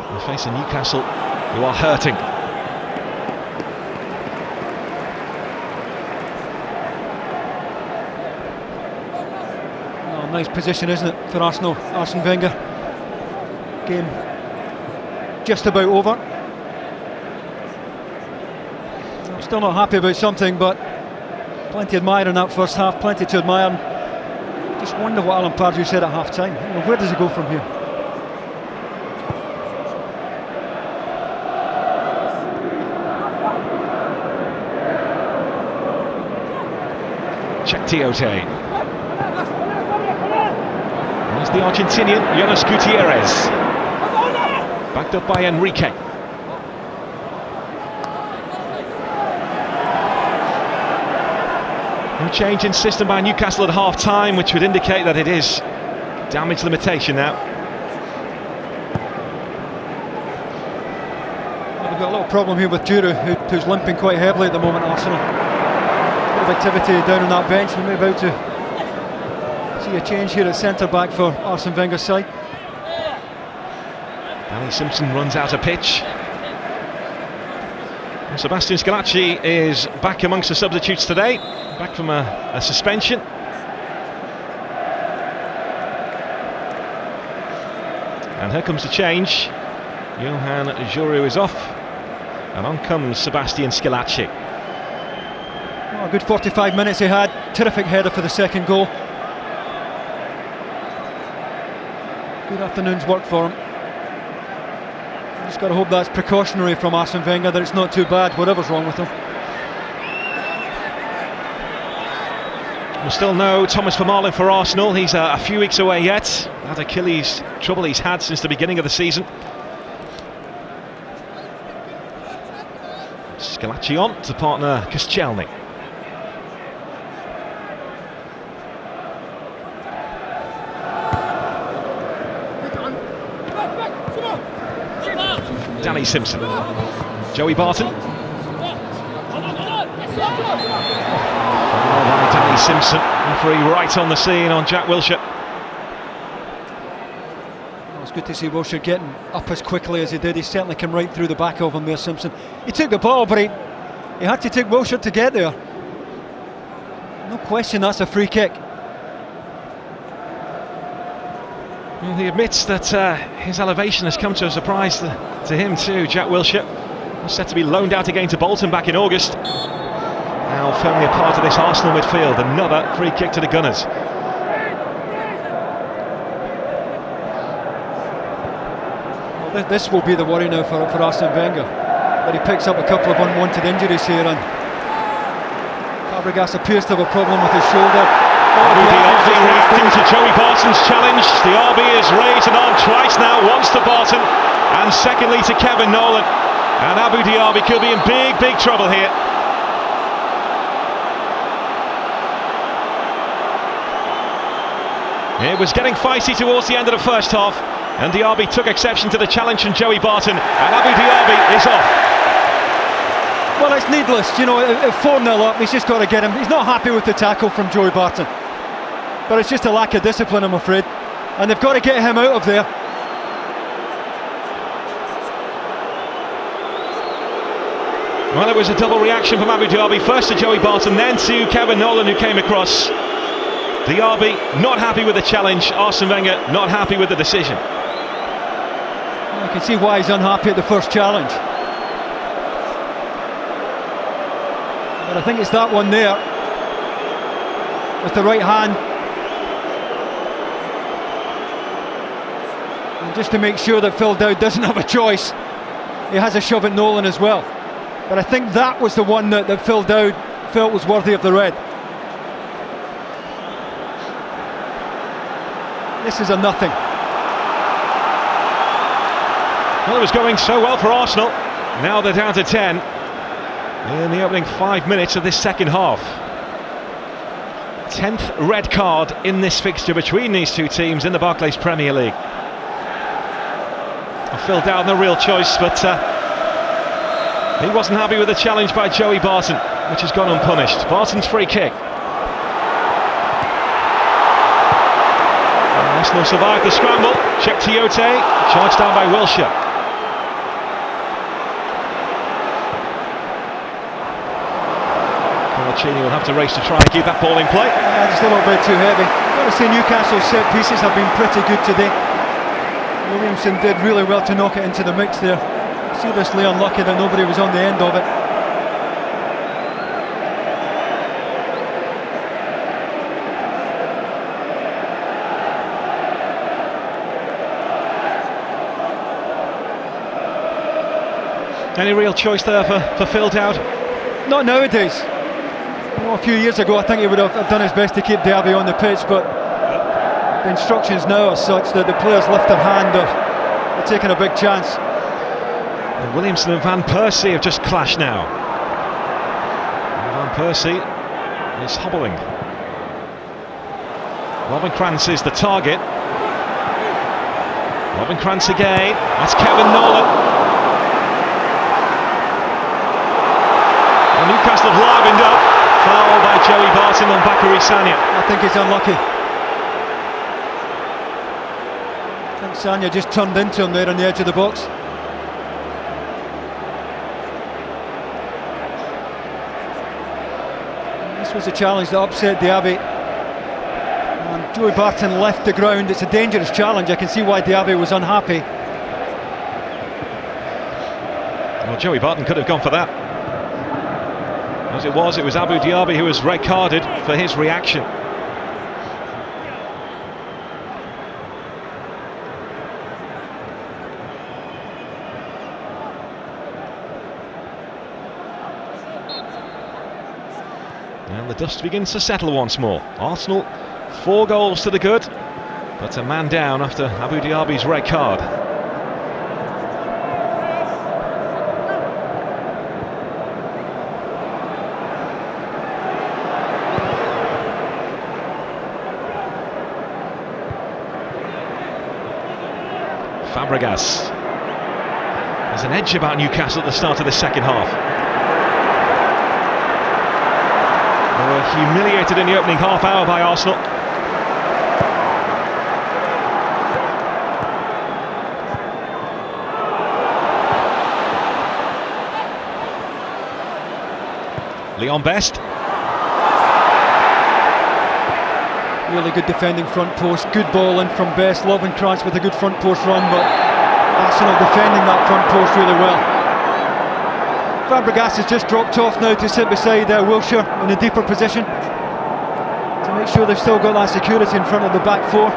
They're facing Newcastle, who are hurting. Oh, nice position, isn't it, for Arsenal? Arsene Wenger. Game just about over. I'm still not happy about something, but plenty to admire in that first half, plenty to admire. Just wonder what Alan Pardew said at half-time. You know, where does he go from here? Check Tiote. There's the Argentinian, Jonas Gutierrez. Backed up by Enrique. No change in system by Newcastle at half-time, which would indicate that it is damage limitation now. Well, we've got a little problem here with Djourou, who's limping quite heavily at the moment, Arsenal. A bit of activity down on that bench. We're about to see a change here at centre-back for Arsene Wenger's side. Simpson runs out of pitch. And Sebastian Scalacci is back amongst the substitutes today, back from a suspension. And here comes the change. Johan Djourou's is off, and on comes Sebastian Scalacci. Well, a good 45 minutes he had. Terrific header for the second goal. Good afternoon's work for him. Just got to hope that's precautionary from Arsene Wenger, that it's not too bad, whatever's wrong with him. Well, still no Thomas Vermaelen for Arsenal. He's a few weeks away yet. That Achilles trouble he's had since the beginning of the season. Scalacci on to partner Koscielny. Danny Simpson. Joey Barton. By Danny Simpson. Referee right on the scene on Jack Wilshere. Well, it's good to see Wilshere getting up as quickly as he did. He certainly came right through the back of him there, Simpson. He took the ball, but he had to take Wilshere to get there. No question, that's a free kick. Well, he admits that his elevation has come to a surprise to him too. Jack Wilshere was set to be loaned out again to Bolton back in August. Now firmly a part of this Arsenal midfield. Another free kick to the Gunners. Well, this will be the worry now for Arsene Wenger, that he picks up a couple of unwanted injuries here, and Fabregas appears to have a problem with his shoulder. Diaby reacting to Joey Barton's challenge. Diaby is raised an arm twice now, once to Barton and secondly to Kevin Nolan. And Abu Diaby could be in big trouble here. It was getting feisty towards the end of the first half, and Diaby took exception to the challenge from Joey Barton, and Abu Diaby is off. Well, it's needless, you know, at 4-0 up, he's just got to get him. He's not happy with the tackle from Joey Barton, but it's just a lack of discipline, I'm afraid, and they've got to get him out of there. Well, it was a double reaction from Abu Diaby, first to Joey Barton, then to Kevin Nolan, who came across. Diaby not happy with the challenge, Arsene Wenger not happy with the decision. I can see why he's unhappy at the first challenge. But I think it's that one there, with the right hand. And just to make sure that Phil Dowd doesn't have a choice, he has a shove at Nolan as well. But I think that was the one that Phil Dowd felt was worthy of the red. This is a nothing. Well, it was going so well for Arsenal. Now they're down to 10 in the opening 5 minutes of this second half. 10th red card in this fixture between these two teams in the Barclays Premier League. Phil Dowd, no real choice, but he wasn't happy with the challenge by Joey Barton, which has gone unpunished. Barton's free kick. Arsenal survived the scramble. Check Tiote, charged down by Wilshere. Coloccini will have to race to try and keep that ball in play. Yeah, just a little bit too heavy. I've got to say Newcastle's set pieces have been pretty good today. Williamson did really well to knock it into the mix there. Seriously unlucky that nobody was on the end of it. Any real choice there for Phil Dowd? Not nowadays. You know, a few years ago I think he would have done his best to keep Diaby on the pitch, but the instructions now are such that the players lift their hand, they're taking a big chance. And Williamson and Van Persie have just clashed now. And Van Persie is hobbling. Lovenkrands is the target. Lovenkrands again. That's Kevin Nolan. Newcastle have livened up. Foul by Joey Barton on Bakary Sagna. I think he's unlucky. I think Sagna just turned into him there on the edge of the box. This was a challenge that upset Diaby. And Joey Barton left the ground. It's a dangerous challenge. I can see why Diaby was unhappy. Well, Joey Barton could have gone for that. As it was Abu Diaby who was red carded for his reaction. And the dust begins to settle once more. Arsenal 4 goals to the good, but a man down after Abu Diaby's red card. Fabregas. There's an edge about Newcastle at the start of the second half. They were humiliated in the opening half hour by Arsenal. Leon Best. Really good defending front post, good ball in from Best. Lovenkrands with a good front post run, but Arsenal defending that front post really well. Fabregas has just dropped off now to sit beside Wilshere in a deeper position to make sure they've still got that security in front of the back four.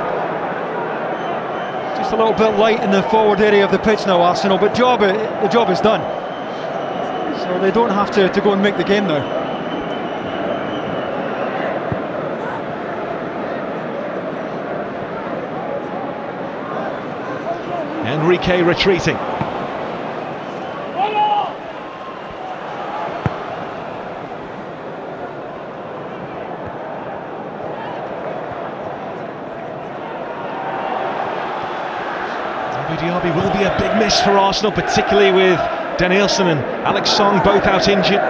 Just a little bit light in the forward area of the pitch now, Arsenal, but the job is done. So they don't have to go and make the game now. Enrique retreating. Abu Diaby will be a big miss for Arsenal, particularly with Danielson and Alex Song both out injured.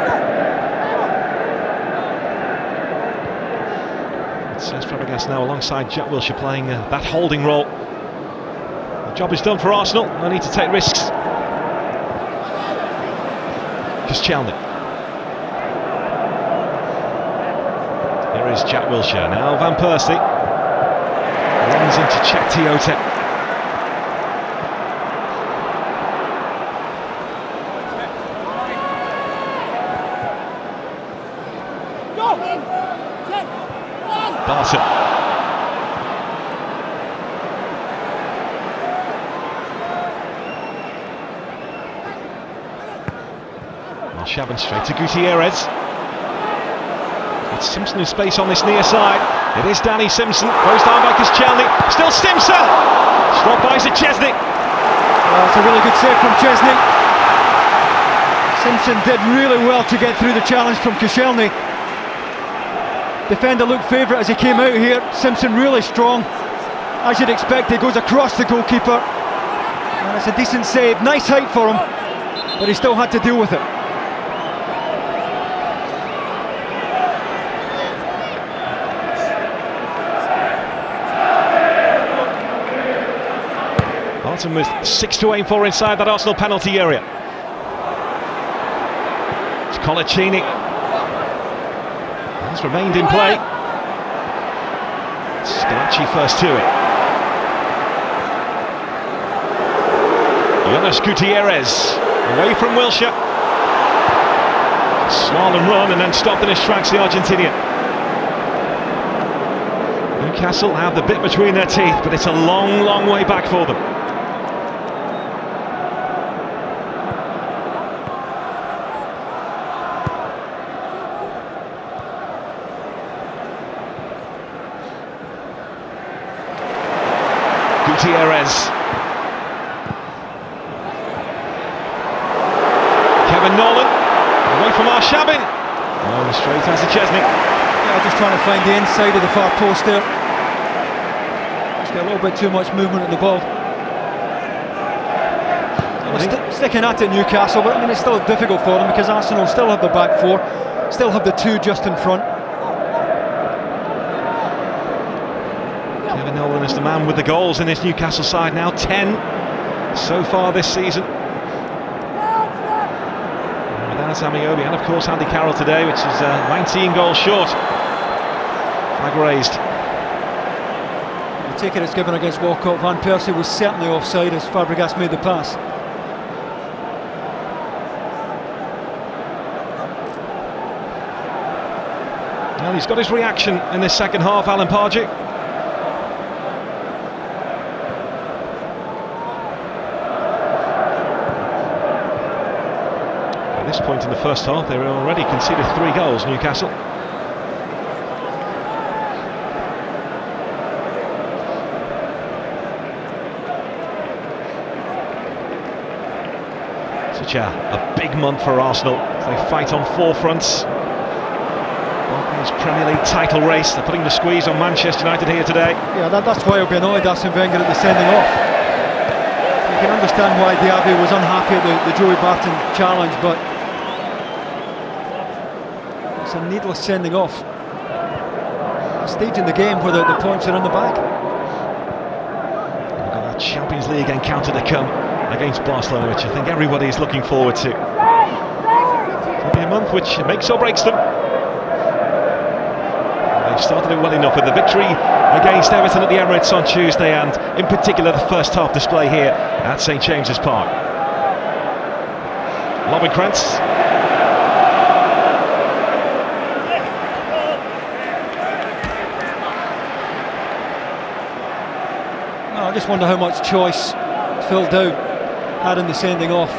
It says Fabregas now alongside Jack Wilshere playing that holding role. Job is done for Arsenal, no need to take risks. Koscielny. Here is Jack Wilshere, now Van Persie. Runs into check Tiote. Barton. Shaban straight to Gutierrez. It's Simpson in space on this near side. It is Danny Simpson. Goes down by Koscielny. Still Simpson! Stopped by Szczesny. That's a really good save from Szczesny. Simpson did really well to get through the challenge from Koscielny. Defender looked favourite as he came out here. Simpson really strong. As you'd expect, he goes across the goalkeeper. And it's a decent save. Nice height for him, but he still had to deal with it. Barton with 6 to aim for inside that Arsenal penalty area. It's Coloccini. Has remained in play. Scalacci first to it. Gutierrez away from Wilshere. Slalom run and then stopped in his tracks, the Argentinian. Newcastle have the bit between their teeth, but it's a long, long way back for them. Gutierrez. Nolan, away from Arshavin. Oh, straight as Szczesny. Yeah, just trying to find the inside of the far post there. Just got a little bit too much movement at the ball. Sticking at it, Newcastle, but I mean it's still difficult for them because Arsenal still have the back four, still have the two just in front. Nolan is the man with the goals in this Newcastle side now, 10 so far this season. Amiobi and of course Andy Carroll today, which is 19 goals short. Flag raised. I take it it's given against Walcott. Van Persie was certainly offside as Fabregas made the pass. Well, he's got his reaction in this second half, Alan Pardew. At this point in the first half, they were already conceded 3 goals, Newcastle. Such a big month for Arsenal. They fight on 4 fronts. Barton's Premier League title race. They're putting the squeeze on Manchester United here today. Yeah, that's why I'll be annoyed Arsene Wenger at the sending off. You can understand why Diaby was unhappy at the Joey Barton challenge, but it's a needless sending off. A stage in the game where the points are in the bag. We've got that Champions League encounter to come against Barcelona, which I think everybody is looking forward to. It'll be a month which makes or breaks them. They started it well enough with the victory against Everton at the Emirates on Tuesday, and in particular the first half display here at St James's Park. Lovenkrands. I just wonder how much choice Phil Dowd had in the sending off.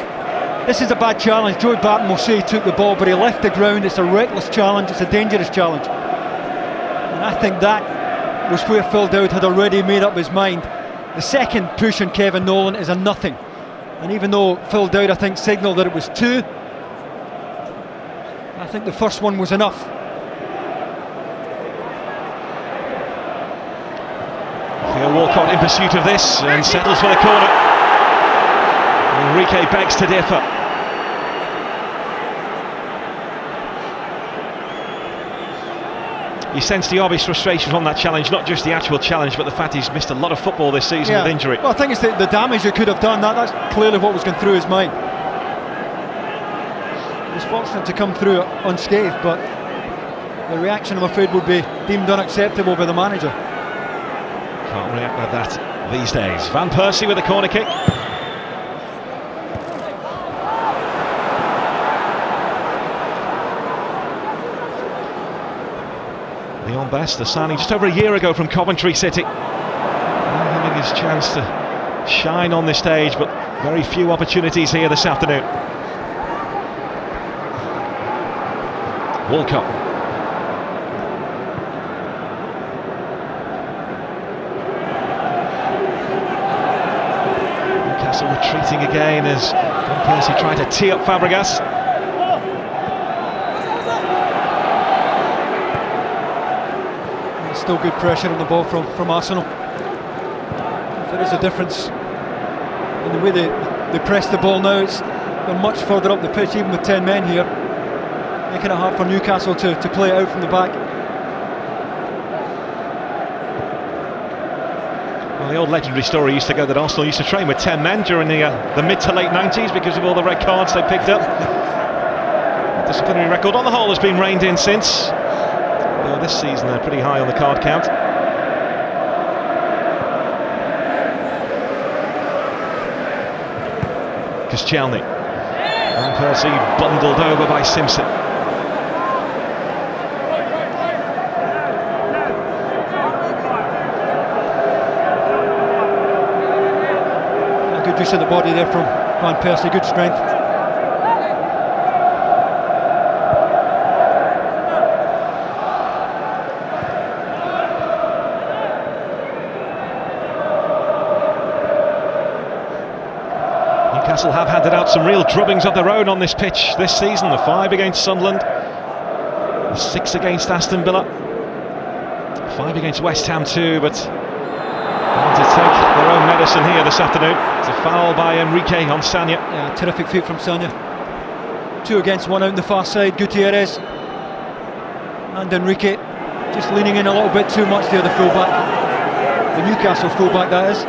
This is a bad challenge. Joey Barton will say he took the ball, but he left the ground. It's a reckless challenge, it's a dangerous challenge. And I think that was where Phil Dowd had already made up his mind. The second push on Kevin Nolan is a nothing. And even though Phil Dowd, I think, signalled that it was 2, I think the first one was enough. Walcott in pursuit of this and settles for the corner. Enrique begs to differ. You sense Diaby's frustration on that challenge, not just the actual challenge, but the fact he's missed a lot of football this season with injury. Well, I think it's the damage it could have done. That's clearly what was going through his mind. He was fortunate to come through unscathed, but the reaction, I'm afraid, would be deemed unacceptable by the manager. Can't react like that these days. Van Persie with a corner kick. Leon Best, the signing just over a year ago from Coventry City. Now having his chance to shine on this stage, but very few opportunities here this afternoon. Walcott. Newcastle retreating again as Persie tried to tee up Fabregas. Still good pressure on the ball from Arsenal. There is a difference in the way they press the ball now. They're much further up the pitch, even with 10 men here, making it hard for Newcastle to play it out from the back. Well, the old legendary story used to go that Arsenal used to train with 10 men during the mid to late 90s because of all the red cards they picked up. The disciplinary record on the whole has been reined in since. Though this season they're pretty high on the card count. Koscielny. And Persie bundled over by Simpson. A good use of the body there from Van Persie, good strength. Newcastle have handed out some real drubbings of their own on this pitch this season. The 5 against Sunderland, the 6 against Aston Villa, 5 against West Ham too, but they want to take their own medicine here this afternoon. It's a foul by Enrique on Sagna. Yeah, terrific feat from Sagna. 2 against 1 out on the far side. Gutierrez and Enrique just leaning in a little bit too much there, the fullback, the Newcastle fullback that is.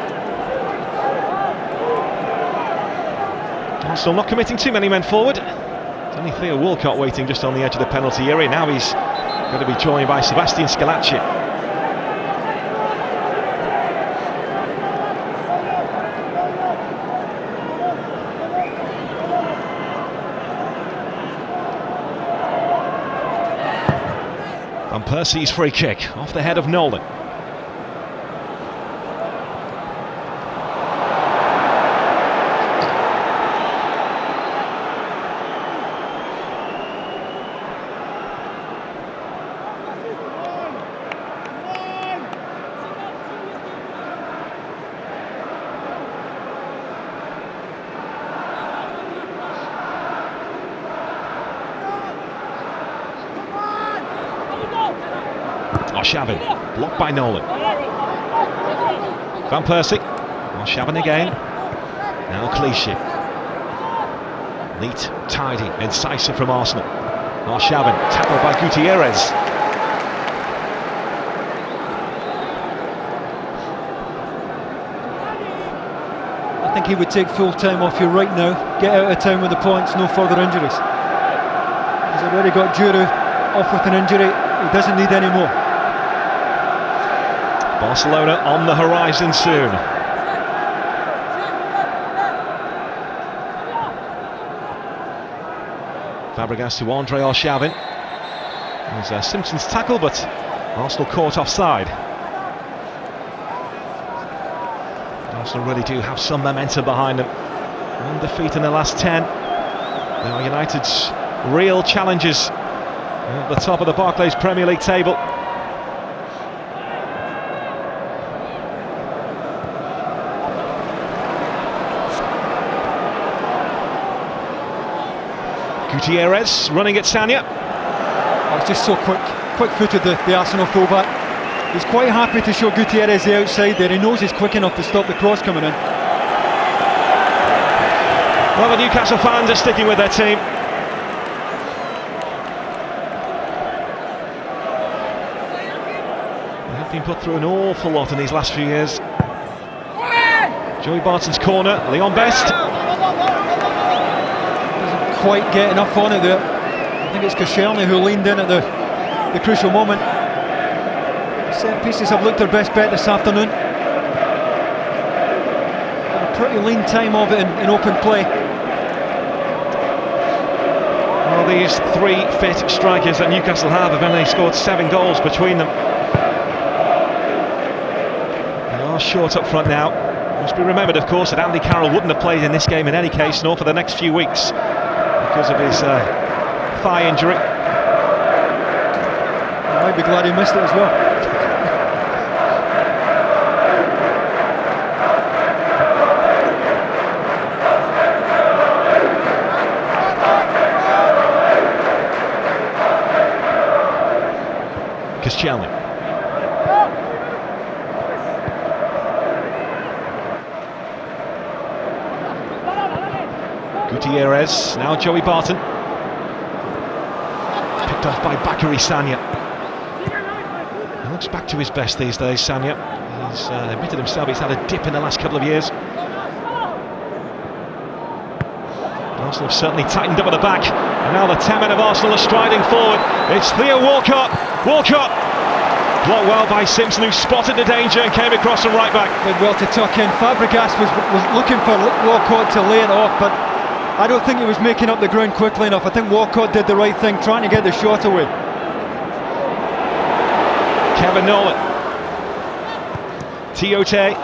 Arsenal not committing too many men forward. It's only Theo Walcott waiting just on the edge of the penalty area. Now he's going to be joined by Sebastian Scalacci. And Persie's free kick off the head of Nolan. Arshavin, blocked by Nolan. Van Persie, Arshavin again. Now Clichy. Neat, tidy, incisive from Arsenal. Arshavin, tackled by Gutierrez. I think he would take full time off you right now, get out of town with the points, no further injuries. He's already got Djourou off with an injury, he doesn't need any more. Barcelona on the horizon soon. Fabregas to Andre Arshavin. It was Simpson's tackle, but Arsenal caught offside. Arsenal really do have some momentum behind them. Undefeated in the last 10. Now United's real challenges at the top of the Barclays Premier League table. Gutierrez running at Sagna. Oh, it's just so quick-footed, the Arsenal fullback. He's quite happy to show Gutierrez the outside there. He knows he's quick enough to stop the cross coming in. Well, the Newcastle fans are sticking with their team. They have been put through an awful lot in these last few years. Joey Barton's corner, Leon Best. Doesn't quite get enough on it there. I think it's Koscielny who leaned in at the crucial moment. Set pieces have looked their best bet this afternoon. A pretty lean time of it in open play. Well, these three fit strikers that Newcastle have only scored 7 goals between them. They are short up front now. It must be remembered, of course, that Andy Carroll wouldn't have played in this game in any case, nor for the next few weeks, because of his thigh injury. I might be glad he missed it as well. Koscielny. Gutierrez, now Joey Barton. Picked off by Bakary Sagna. He looks back to his best these days, Sagna. He's admitted himself he's had a dip in the last couple of years. Arsenal have certainly tightened up at the back, and now the 10 men of Arsenal are striding forward. It's Theo Walcott. Walcott blocked well by Simpson, who spotted the danger and came across from right back. Did well to tuck in. Fabregas was looking for Walcott to lay it off, but I don't think he was making up the ground quickly enough. I think Walcott did the right thing, trying to get the shot away. Kevin Nolan. Tiote.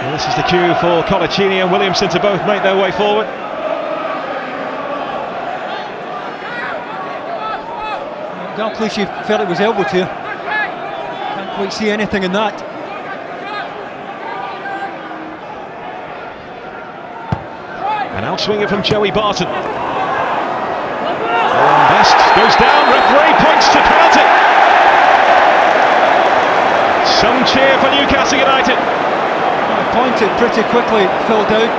Well, this is the cue for Coloccini and Williamson to both make their way forward. Clichy felt it was elbowed here. Can't quite see anything in that. An outswinger from Joey Barton. Best goes down, referee points to penalty. Some cheer for Newcastle United. Pointed pretty quickly, Phil Dowd.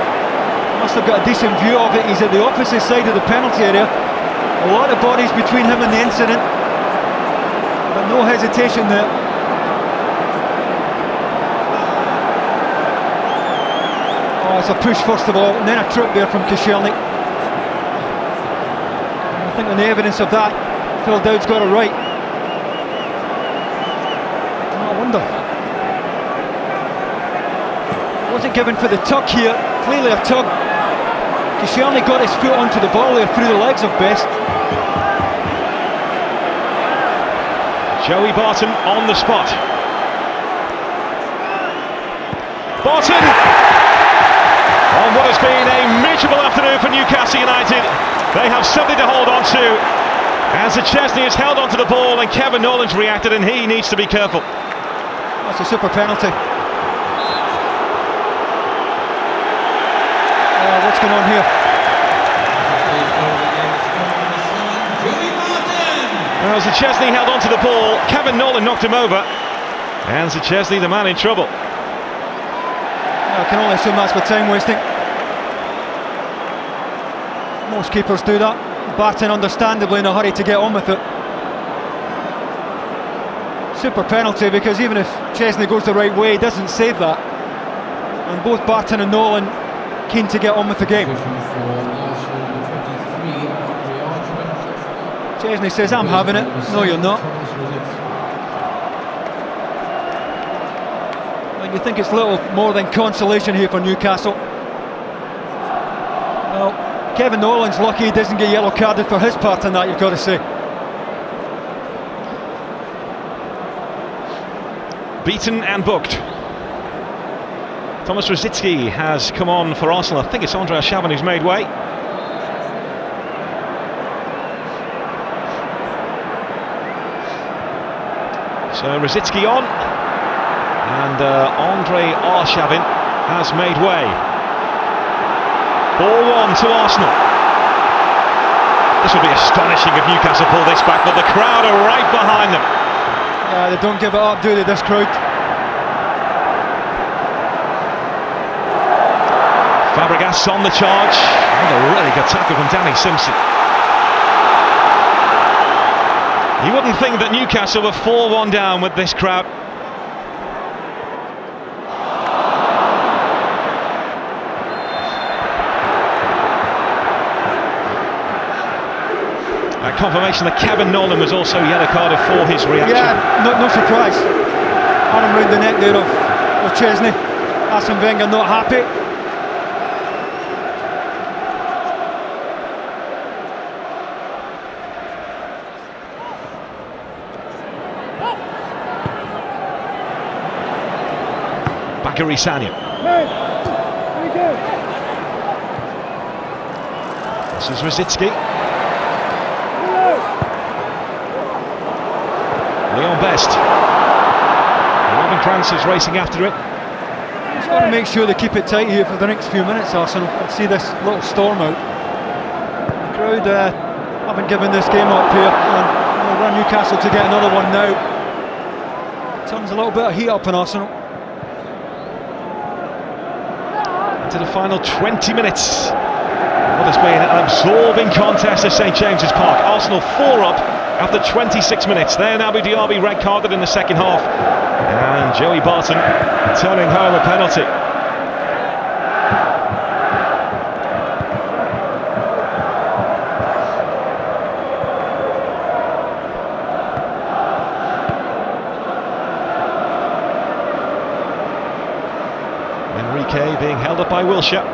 Must have got a decent view of it. He's at the opposite side of the penalty area. A lot of bodies between him and the incident, but no hesitation there. Oh, it's a push first of all, and then a trip there from Koscielny. I think on the evidence of that, Phil Dowd's got it right. No wonder. Wasn't given for the tuck here, clearly a tug. Koscielny got his foot onto the ball there through the legs of Best. Joey Barton on the spot. Barton! On what has been a miserable afternoon for Newcastle United. They have something to hold on to. As Chesney has held onto the ball and Kevin Nolan's reacted, and he needs to be careful. That's a super penalty. What's going on here? Well, Chesney held on to the ball. Kevin Nolan knocked him over. And Chesney, the man in trouble. I can only assume that's for time wasting. Most keepers do that. Barton understandably in a hurry to get on with it. Super penalty, because even if Chesney goes the right way, he doesn't save that. And both Barton and Nolan keen to get on with the game. Chesney says, I'm having it. No, you're not. And you think it's little more than consolation here for Newcastle. Well, Kevin Nolan's lucky he doesn't get yellow carded for his part in that, you've got to say. Beaten and booked. Thomas Rosicky has come on for Arsenal. I think it's Andre Arshavin who's made way. So Rosicky on, and Andre Arshavin has made way. 4-1 to Arsenal. This would be astonishing if Newcastle pull this back, but the crowd are right behind them. Yeah, they don't give it up, do they, this crowd? Fabregas on the charge. And a really good tackle from Danny Simpson. You wouldn't think that Newcastle were 4-1 down with this crowd. A confirmation that Kevin Nolan was also yellow carded for his reaction. Yeah, no surprise. Arm round the neck there of Chesney. Arsene Wenger not happy. Bakary Sagna. This is Rosicky. Leon Best. Lovenkrands is racing after it. Just got to make sure they keep it tight here for the next few minutes, Arsenal. Let's see this little storm out. The crowd haven't given this game up here, and we'll run Newcastle to get another one now. Turns a little bit of heat up in Arsenal. To the final 20 minutes. What has been an absorbing contest at St James's Park. Arsenal 4 up after 26 minutes. There now be Diaby red carded in the second half, and Joey Barton turning home a penalty. Enrique being held up by Wilshere.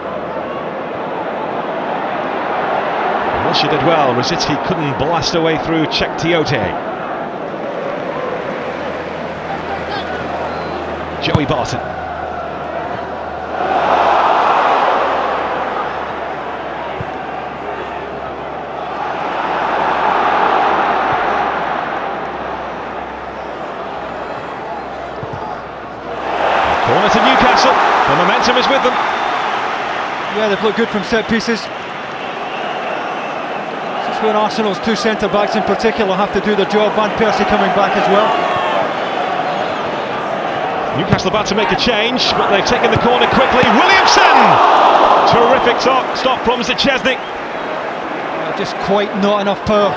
Wilshere did well. Rosicky couldn't blast away through. Check Tiote. Joey Barton. Corner to Newcastle. The momentum is with them. Yeah, they've looked good from set pieces. This is where Arsenal's two centre-backs in particular have to do their job, and Persie coming back as well. Newcastle about to make a change, but they've taken the corner quickly. Williamson! Terrific stop from Chesney. Just quite not enough power.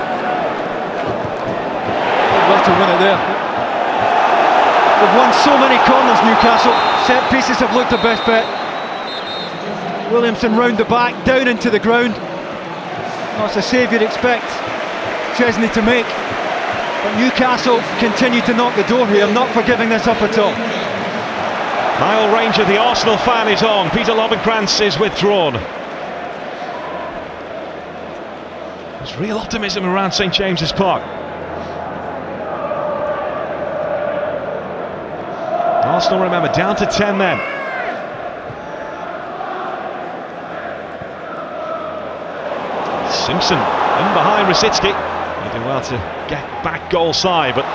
Well to win it there. They've won so many corners, Newcastle. Set pieces have looked the best bet. Williamson round the back, down into the ground. That's a save you'd expect Chesney to make. But Newcastle continue to knock the door here, not forgiving this up at all. Niall Ranger, the Arsenal fan, is on. Peter Lovenkrands is withdrawn. There's real optimism around St James's Park. Arsenal, remember, down to 10 men. Simpson in behind Rosicky. He did well to get back goal side, but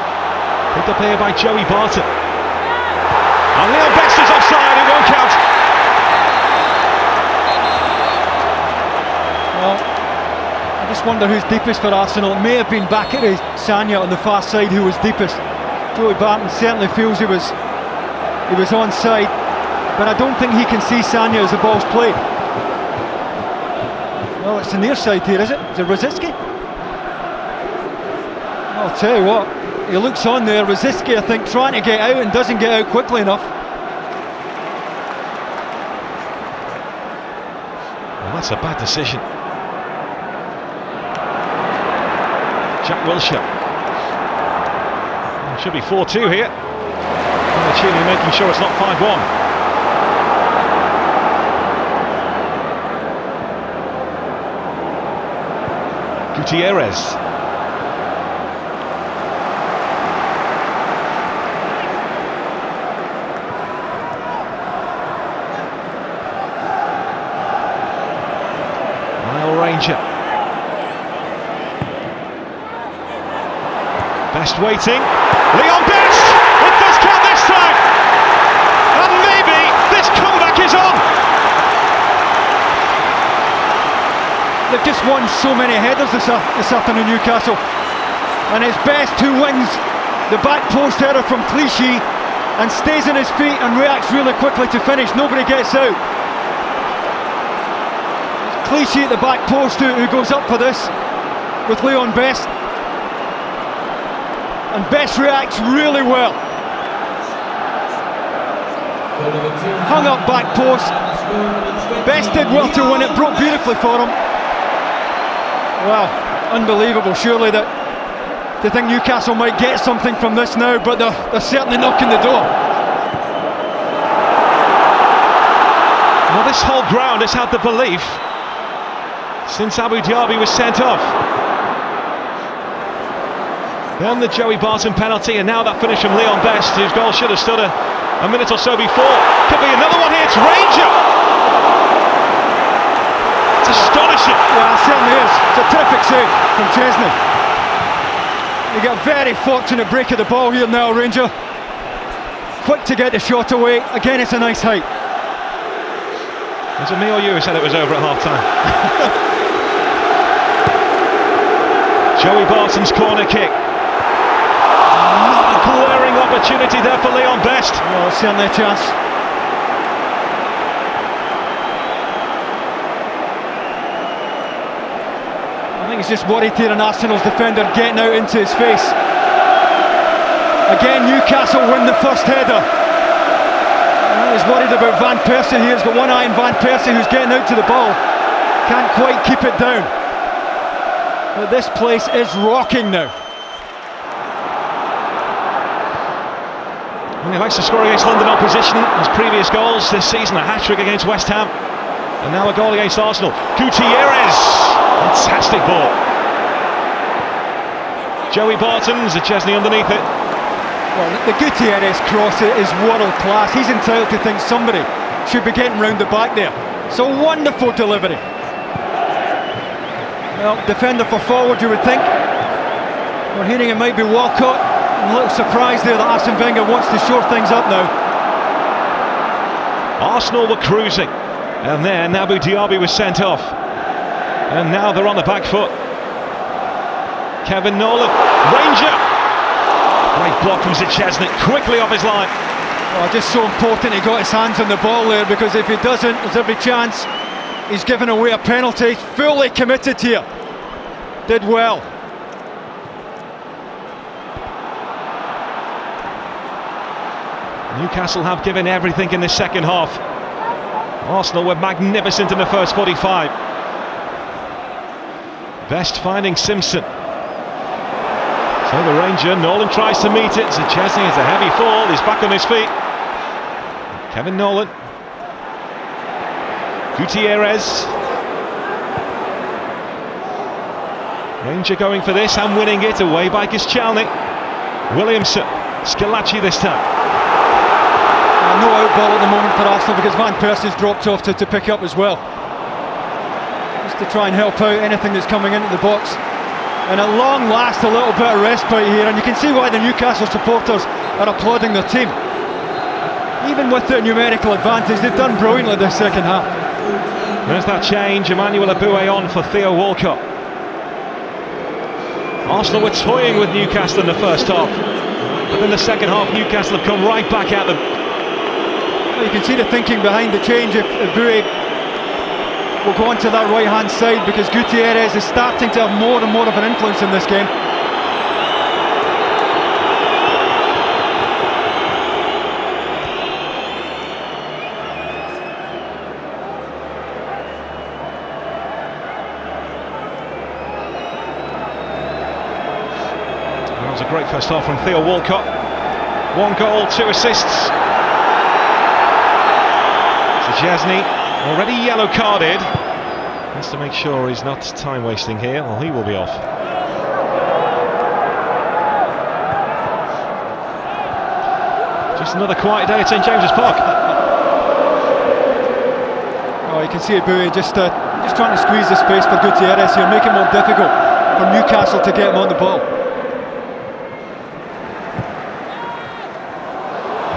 picked up here by Joey Barton. And Leon Best is offside, it won't count. just wonder who's deepest for Arsenal. It may have been Bakary Sagna on the far side who was deepest. Joey Barton certainly feels he was onside, but I don't think he can see Sagna as the ball's played. Well, it's the near side here, is it? Is it Rosicki? I'll tell you what, he looks on there. Rosicki, I think, trying to get out and doesn't get out quickly enough. Well, that's a bad decision. Jack Wilshere. It should be 4-2 here. Coloccini making sure it's not 5-1. Gutierrez. Ranger. Best waiting. Leon Best! It does count this time! And maybe this comeback is on! They've just won so many headers this afternoon, Newcastle. And it's Best who wins the back post header from Clichy and stays on his feet and reacts really quickly to finish. Nobody gets out. Clichy at the back post who goes up for this with Leon Best, and Best reacts really well. Hung up back post. Best did well to win it, broke beautifully for him. Wow, unbelievable. Surely that they think Newcastle might get something from this now, but they're certainly knocking the door. Well, this whole ground has had the belief since Abu Diaby was sent off. Then the Joey Barton penalty, and now that finish from Leon Best, whose goal should have stood a minute or so before. Could be another one here. It's Ranger. It's astonishing. Yeah, it certainly is. It's a terrific save from Chesney. You get a very fortunate break of the ball here now, Ranger. Quick to get the shot away. Again, it's a nice height. Was it me or you who said it was over at half-time? Joey Barton's corner kick. Another glaring opportunity there for Leon Best. Well, certainly a chance. I think he's just worried here, an Arsenal's defender getting out into his face. Again, Newcastle win the first header. He's worried about Van Persie here. He's got one eye on Van Persie, who's getting out to the ball. Can't quite keep it down. But this place is rocking now. Well, he likes to score against London opposition. His previous goals this season, a hat-trick against West Ham, and now a goal against Arsenal. Gutierrez! Fantastic ball. Joey Barton's, Chesney underneath it. Well, the Gutierrez cross is world class. He's entitled to think somebody should be getting round the back there. So wonderful delivery. Well, defender for forward, you would think. We're hearing it might be Walcott. I'm a little surprised there that Arsene Wenger wants to shore things up now. Arsenal were cruising, and then Abu Diaby was sent off, and now they're on the back foot. Kevin Nolan, Ranger. Great block from Chesney, quickly off his line. Oh, just so important he got his hands on the ball there, because if he doesn't, there's every chance he's given away a penalty. Fully committed here. Did well. Newcastle have given everything in the second half. Arsenal were magnificent in the first 45. Best finding Simpson. So the Ranger, Nolan tries to meet it. Chesney has a heavy fall, he's back on his feet. Kevin Nolan. Gutierrez. Ranger going for this and winning it, away by Koscielny. Williamson, Schillaci this time. No out ball at the moment for Arsenal because Van Persie's dropped off to pick up as well. Just to try and help out anything that's coming into the box. And at long last, a little bit of respite here, and you can see why the Newcastle supporters are applauding their team. Even with their numerical advantage, they've done brilliantly this second half. There's that change, Emmanuel Aboué on for Theo Walcott. Arsenal were toying with Newcastle in the first half, but then the second half Newcastle have come right back at them. Well, you can see the thinking behind the change. If Boue will go onto that right hand side, because Gutierrez is starting to have more and more of an influence in this game. That was a great first half from Theo Walcott. 1 goal, 2 assists. Szczesny, already yellow carded. Has to make sure he's not time wasting here, or he will be off. Just another quiet day at St James's Park. Oh, you can see it, Boue just trying to squeeze the space for Gutierrez here, make it more difficult for Newcastle to get him on the ball.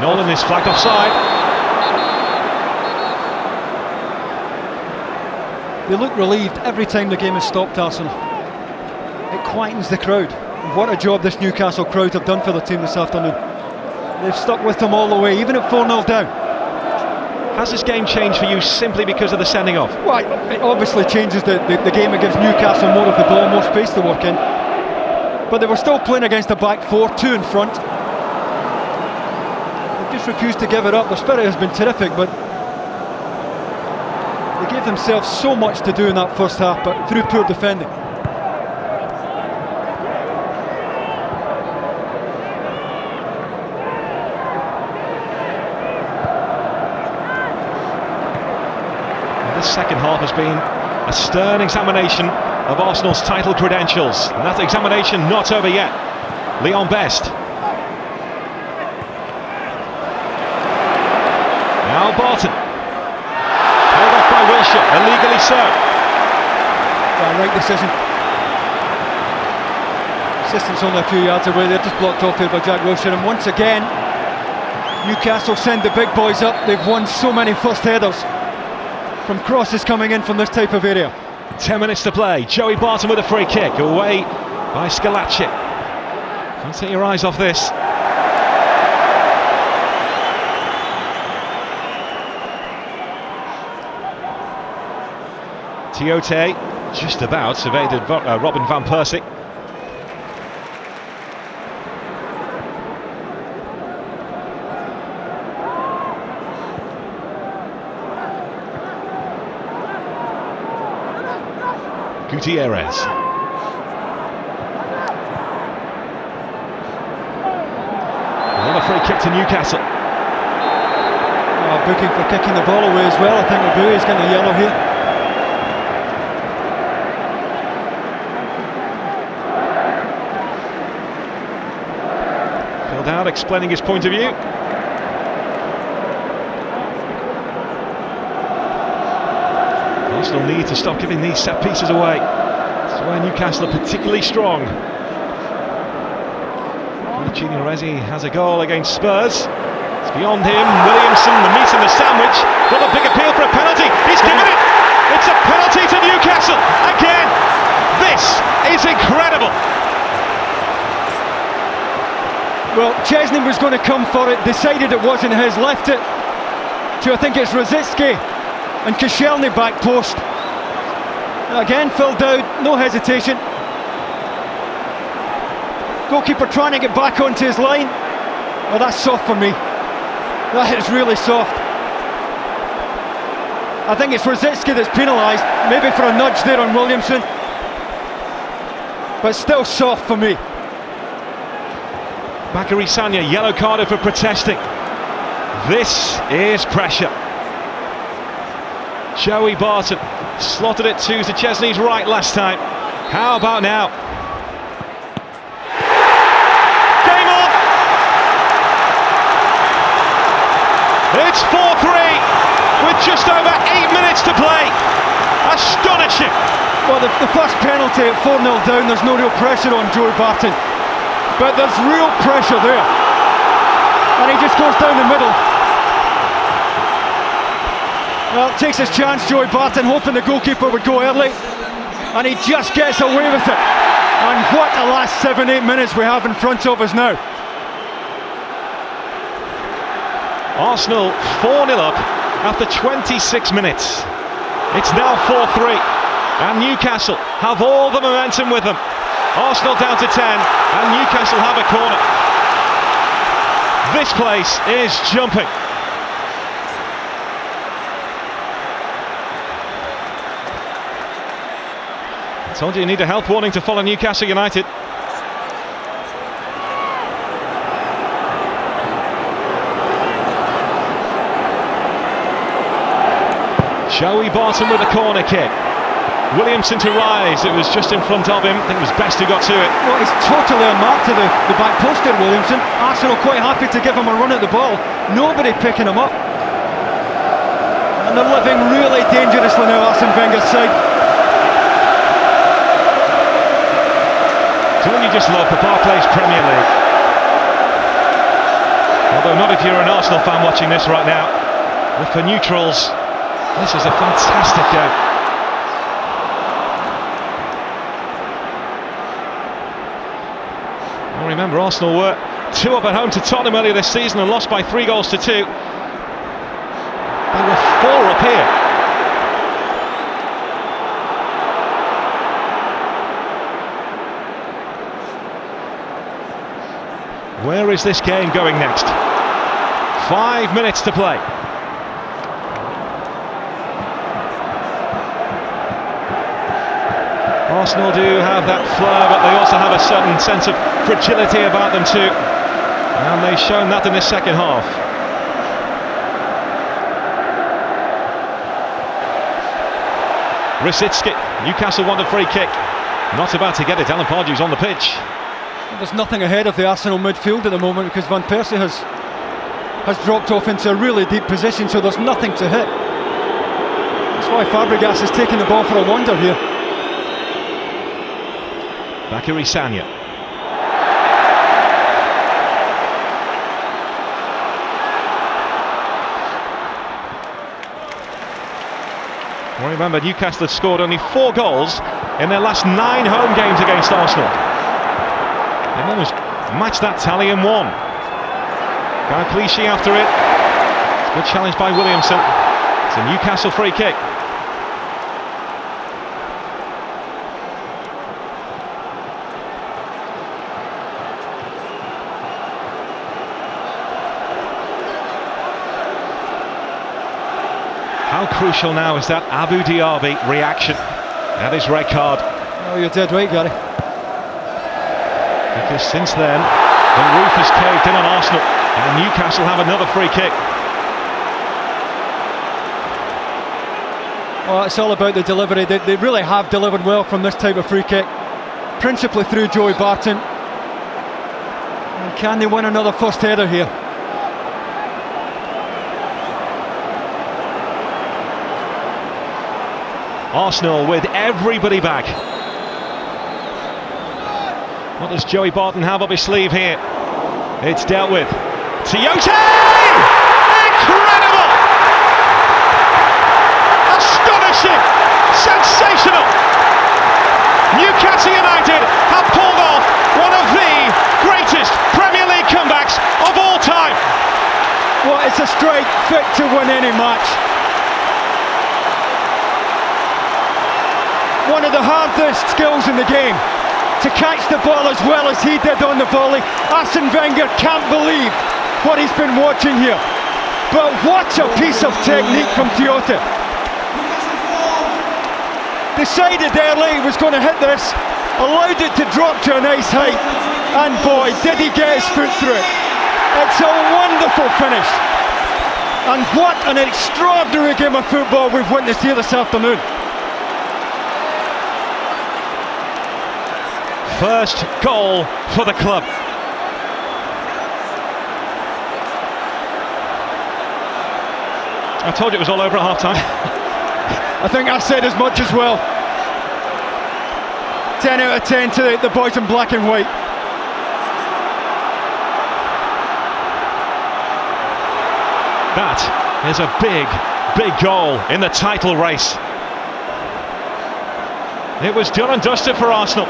Nolan is flagged offside. They look relieved every time the game is stopped, Arsenal. It quietens the crowd. What a job this Newcastle crowd have done for the team this afternoon. They've stuck with them all the way, even at 4-0 down. Has this game changed for you simply because of the sending off? Well, it obviously changes the game. It gives Newcastle more of the ball, more space to work in. But they were still playing against a back four, 2 in front. They've just refused to give it up. Their spirit has been terrific, but they gave themselves so much to do in that first half, but through poor defending. This second half has been a stern examination of Arsenal's title credentials, and that examination not over yet. Leon Best. Now Barton. Held off by Wilshere, illegally so. Yeah, right decision. Assistant's only a few yards away, they're just blocked off here by Jack Wilshere, and once again Newcastle send the big boys up. They've won so many first headers from crosses coming in from this type of area. 10 minutes to play. Joey Barton with a free kick, away by Coloccini. Don't take your eyes off this. Tiote just about evaded Robin van Persie. Gutierrez. Another free kick to Newcastle. Booking for kicking the ball away as well. I think Boue is getting a yellow here. Filled out, explaining his point of view. Arsenal need to stop giving these set pieces away. That's where Newcastle are particularly strong. Coloccini has a goal against Spurs. It's beyond him. Williamson, the meat and the sandwich. Got a big appeal for a penalty. He's given it. It's a penalty to Newcastle again. This is incredible. Well, Szczesny was going to come for it, decided it wasn't his, left it to, I think it's Rosicki and Koscielny back post. Again, filled out, no hesitation. Goalkeeper trying to get back onto his line. Oh, that's soft for me. That is really soft. I think it's Rosicki that's penalised, maybe for a nudge there on Williamson. But still soft for me. Bakary Sagna, yellow carded for protesting. This is pressure. Joey Barton slotted it to Szczesny's right last time. How about now? Game on! It's 4-3 with just over 8 minutes to play. Astonishing! Well, the first penalty at 4-0 down, there's no real pressure on Joey Barton. But there's real pressure there. And he just goes down the middle. Well, takes his chance, Joey Barton, hoping the goalkeeper would go early. And he just gets away with it. And what a last 7-8 minutes we have in front of us now. Arsenal 4-0 up after 26 minutes. It's now 4-3, and Newcastle have all the momentum with them. Arsenal down to 10, and Newcastle have a corner. This place is jumping. I told you need a health warning to follow Newcastle United. Joey Barton with a corner kick. Williamson to rise, it was just in front of him. I think it was Best who got to it. Well, he's totally unmarked to the back post there, Williamson. Arsenal quite happy to give him a run at the ball. Nobody picking him up. And they're living really dangerously now, Arsene Wenger's side. Don't you just love the Barclays Premier League? Although not if you're an Arsenal fan watching this right now. But for neutrals, this is a fantastic game. Well, remember, Arsenal were 2 up at home to Tottenham earlier this season and lost by 3-2. They were 4 up here. Where is this game going next? 5 minutes to play. Arsenal do have that flair, but they also have a certain sense of fragility about them too, and they've shown that in this second half. Rosicki, Newcastle want a free kick, not about to get it. Alan Pardew's on the pitch. There's nothing ahead of the Arsenal midfield at the moment because Van Persie has dropped off into a really deep position, so there's nothing to hit. That's why Fabregas is taking the ball for a wander here. Bakary Sagna. Well, remember, Newcastle have scored only 4 goals in their last 9 home games against Arsenal. They've almost matched that tally in 1. Coloccini after it. It's a good challenge by Williamson. It's a Newcastle free kick. How crucial now is that Abu Diaby reaction at his red card? Oh, you're dead right, Gary. Because since then, the roof has caved in on Arsenal, and Newcastle have another free kick. Well, it's all about the delivery. They really have delivered well from this type of free kick, principally through Joey Barton. And can they win another first header here? Arsenal with everybody back. What does Joey Barton have up his sleeve here? It's dealt with. Tiote! Incredible! Astonishing! Sensational! Newcastle United have pulled off one of the greatest Premier League comebacks of all time. Well, it's a strike fit to win any match. One of the hardest skills in the game, to catch the ball as well as he did on the volley. Arsene Wenger can't believe what he's been watching here. But what a piece of technique from Tiote. Decided early he was going to hit this, allowed it to drop to a nice height, and boy, did he get his foot through it. It's a wonderful finish. And what an extraordinary game of football we've witnessed here this afternoon. First goal for the club. I told you it was all over at half time. I think I said as much as well. 10 out of 10 to the boys in black and white. That is a big goal in the title race. It was done and dusted for Arsenal.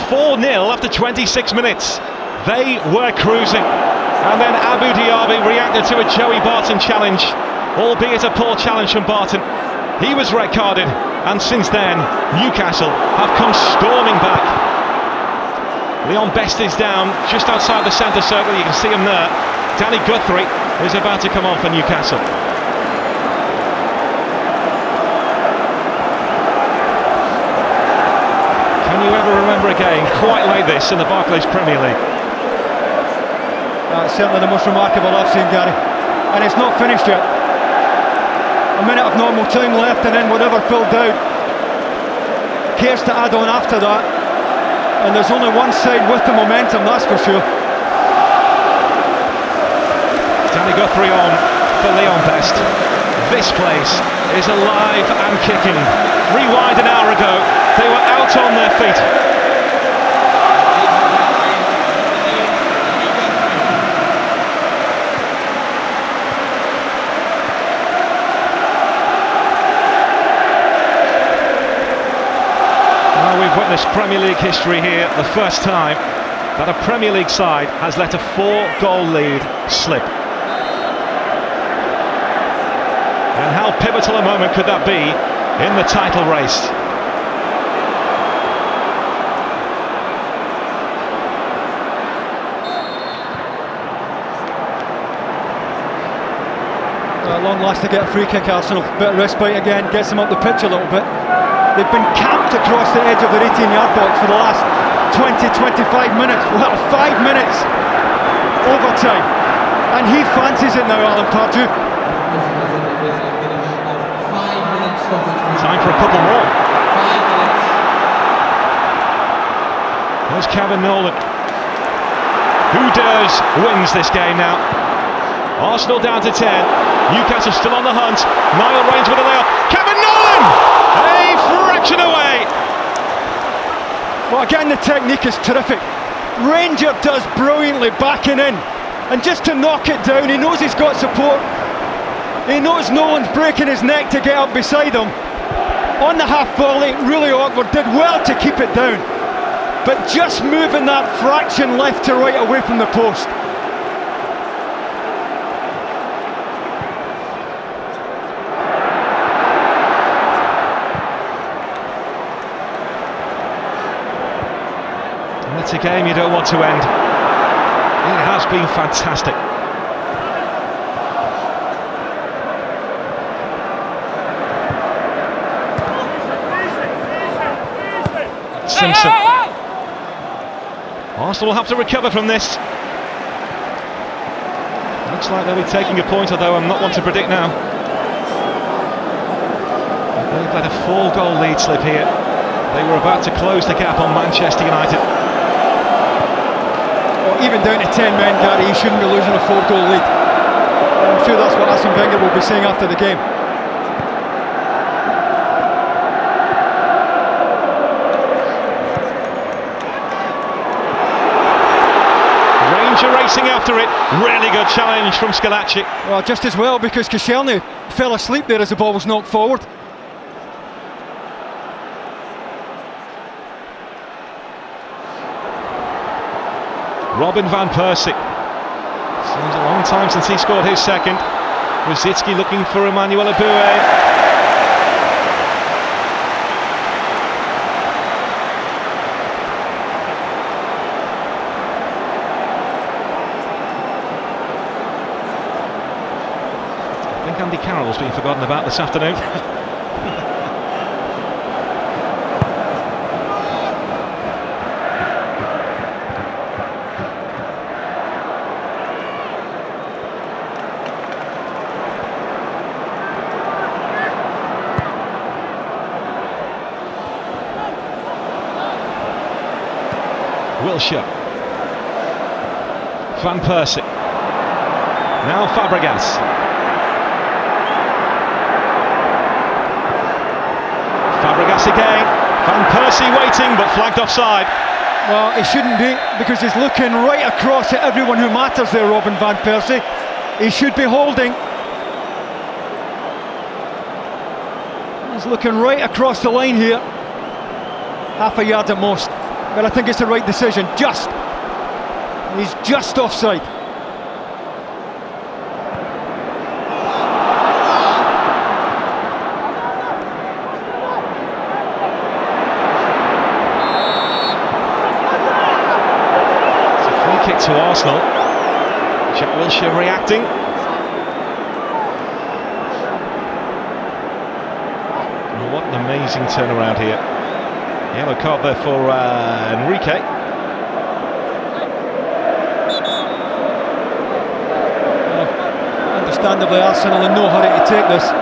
4-0 after 26 minutes. They were cruising. And then Abu Diaby reacted to a Joey Barton challenge, albeit a poor challenge from Barton. He was red carded, and since then, Newcastle have come storming back. Leon Best is down just outside the centre circle, you can see him there. Danny Guthrie is about to come on for Newcastle. Can you ever remember a game quite like this in the Barclays Premier League? It's certainly the most remarkable I've seen, Gary. And it's not finished yet. A minute of normal time left, and then whatever filled out. Cares to add on after that. And there's only one side with the momentum, that's for sure. Danny Guthrie on for Leon Best. This place is alive and kicking. Rewind an hour ago, they were out on their feet. Well, we've witnessed Premier League history here, the first time that a Premier League side has let a 4-goal lead slip. And how pivotal a moment could that be in the title race? At long last to get a free kick, Arsenal. Bit of respite again, gets them up the pitch a little bit. They've been camped across the edge of their 18-yard box for the last 20-25 minutes. Well, 5 minutes overtime. And he fancies it now, Alan Pardew. Time for a couple more. There's Kevin Nolan. Who dares wins this game now? Arsenal down to 10. Newcastle still on the hunt. Niall Raines with a layoff. Kevin Nolan! A fraction away! Well, again, the technique is terrific. Ranger does brilliantly backing in. And just to knock it down, he knows he's got support. He knows Nolan's breaking his neck to get up beside him. On the half volley, really awkward, did well to keep it down. But just moving that fraction left to right away from the post. And it's a game you don't want to end. It has been fantastic. Simpson. Arsenal will have to recover from this. Looks like they'll be taking a point, although I'm not one to predict now. They've let a 4-goal lead slip here. They were about to close the gap on Manchester United. Well, even down to 10 men, Gary, he shouldn't be losing a 4-goal lead. I'm sure that's what Arsene Wenger will be saying after the game. Racing after it, really good challenge from Coloccini. Well, just as well, because Koscielny fell asleep there as the ball was knocked forward. Robin van Persie. Seems a long time since he scored his second. Rosicki looking for Emmanuel Abue. I think Andy Carroll's been forgotten about this afternoon. Wilshere. Van Persie. Now Fabregas. Fabregas again. Van Persie waiting, but flagged offside. Well, he shouldn't be, because he's looking right across at everyone who matters there, Robin van Persie. He should be holding. He's looking right across the line here. Half a yard at most. but I think it's the right decision. He's just offside. It's a free kick to Arsenal. Jack Wilshere reacting. Oh, what an amazing turnaround here. Yellow card there for Enrique. Understandably, Arsenal in no hurry to take this.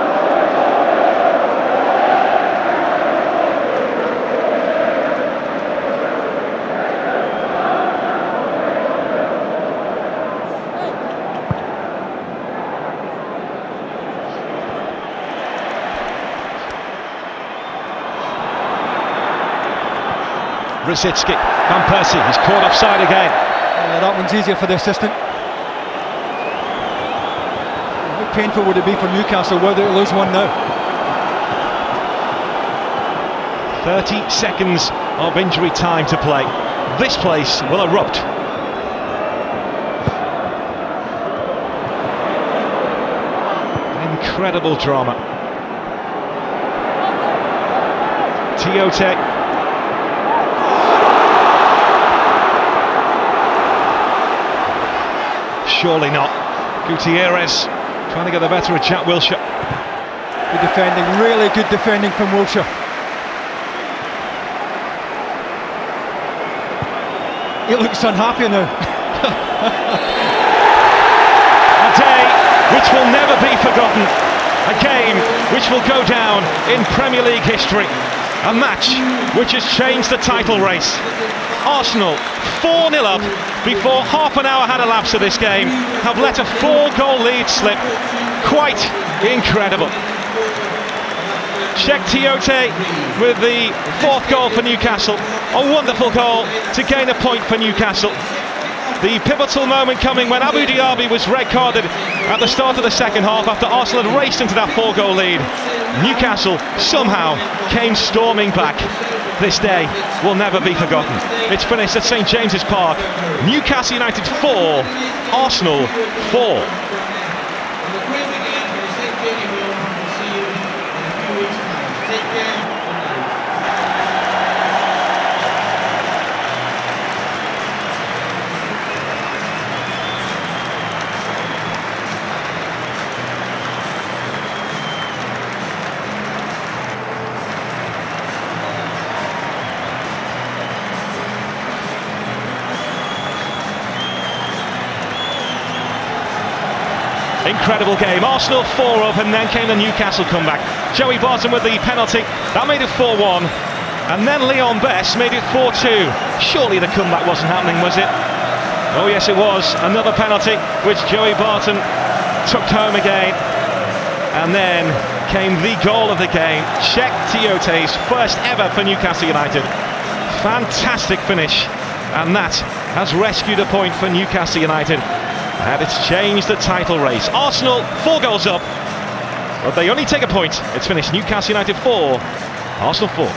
Rosicky, Van Persie, he's caught offside again. That one's easier for the assistant. How painful would it be for Newcastle were they to lose one now? 30 seconds of injury time to play. This place will erupt. Incredible drama. Tiote. Surely not. Gutierrez trying to get the better of Jack Wilshere. Good defending, really good defending from Wilshere. He looks unhappy now. A day which will never be forgotten. A game which will go down in Premier League history. A match which has changed the title race. Arsenal 4-0 up before half an hour had elapsed of this game, have let a 4-goal lead slip. Quite incredible. Check Tiote with the 4th goal for Newcastle. A wonderful goal to gain a point for Newcastle. The pivotal moment coming when Abu Diaby was red carded at the start of the second half after Arsenal had raced into that 4-goal lead. Newcastle somehow came storming back. This day will never be forgotten. It's finished at St James's Park. Newcastle United 4, Arsenal 4. Incredible game. Arsenal 4 up, and then came the Newcastle comeback. Joey Barton with the penalty. That made it 4-1. And then Leon Best made it 4-2. Surely the comeback wasn't happening, was it? Oh yes, it was. Another penalty, which Joey Barton took home again. And then came the goal of the game. Check Tiote's first ever for Newcastle United. Fantastic finish. And that has rescued a point for Newcastle United. And it's changed the title race. Arsenal 4 goals up, but they only take a point. It's finished Newcastle United 4, Arsenal 4.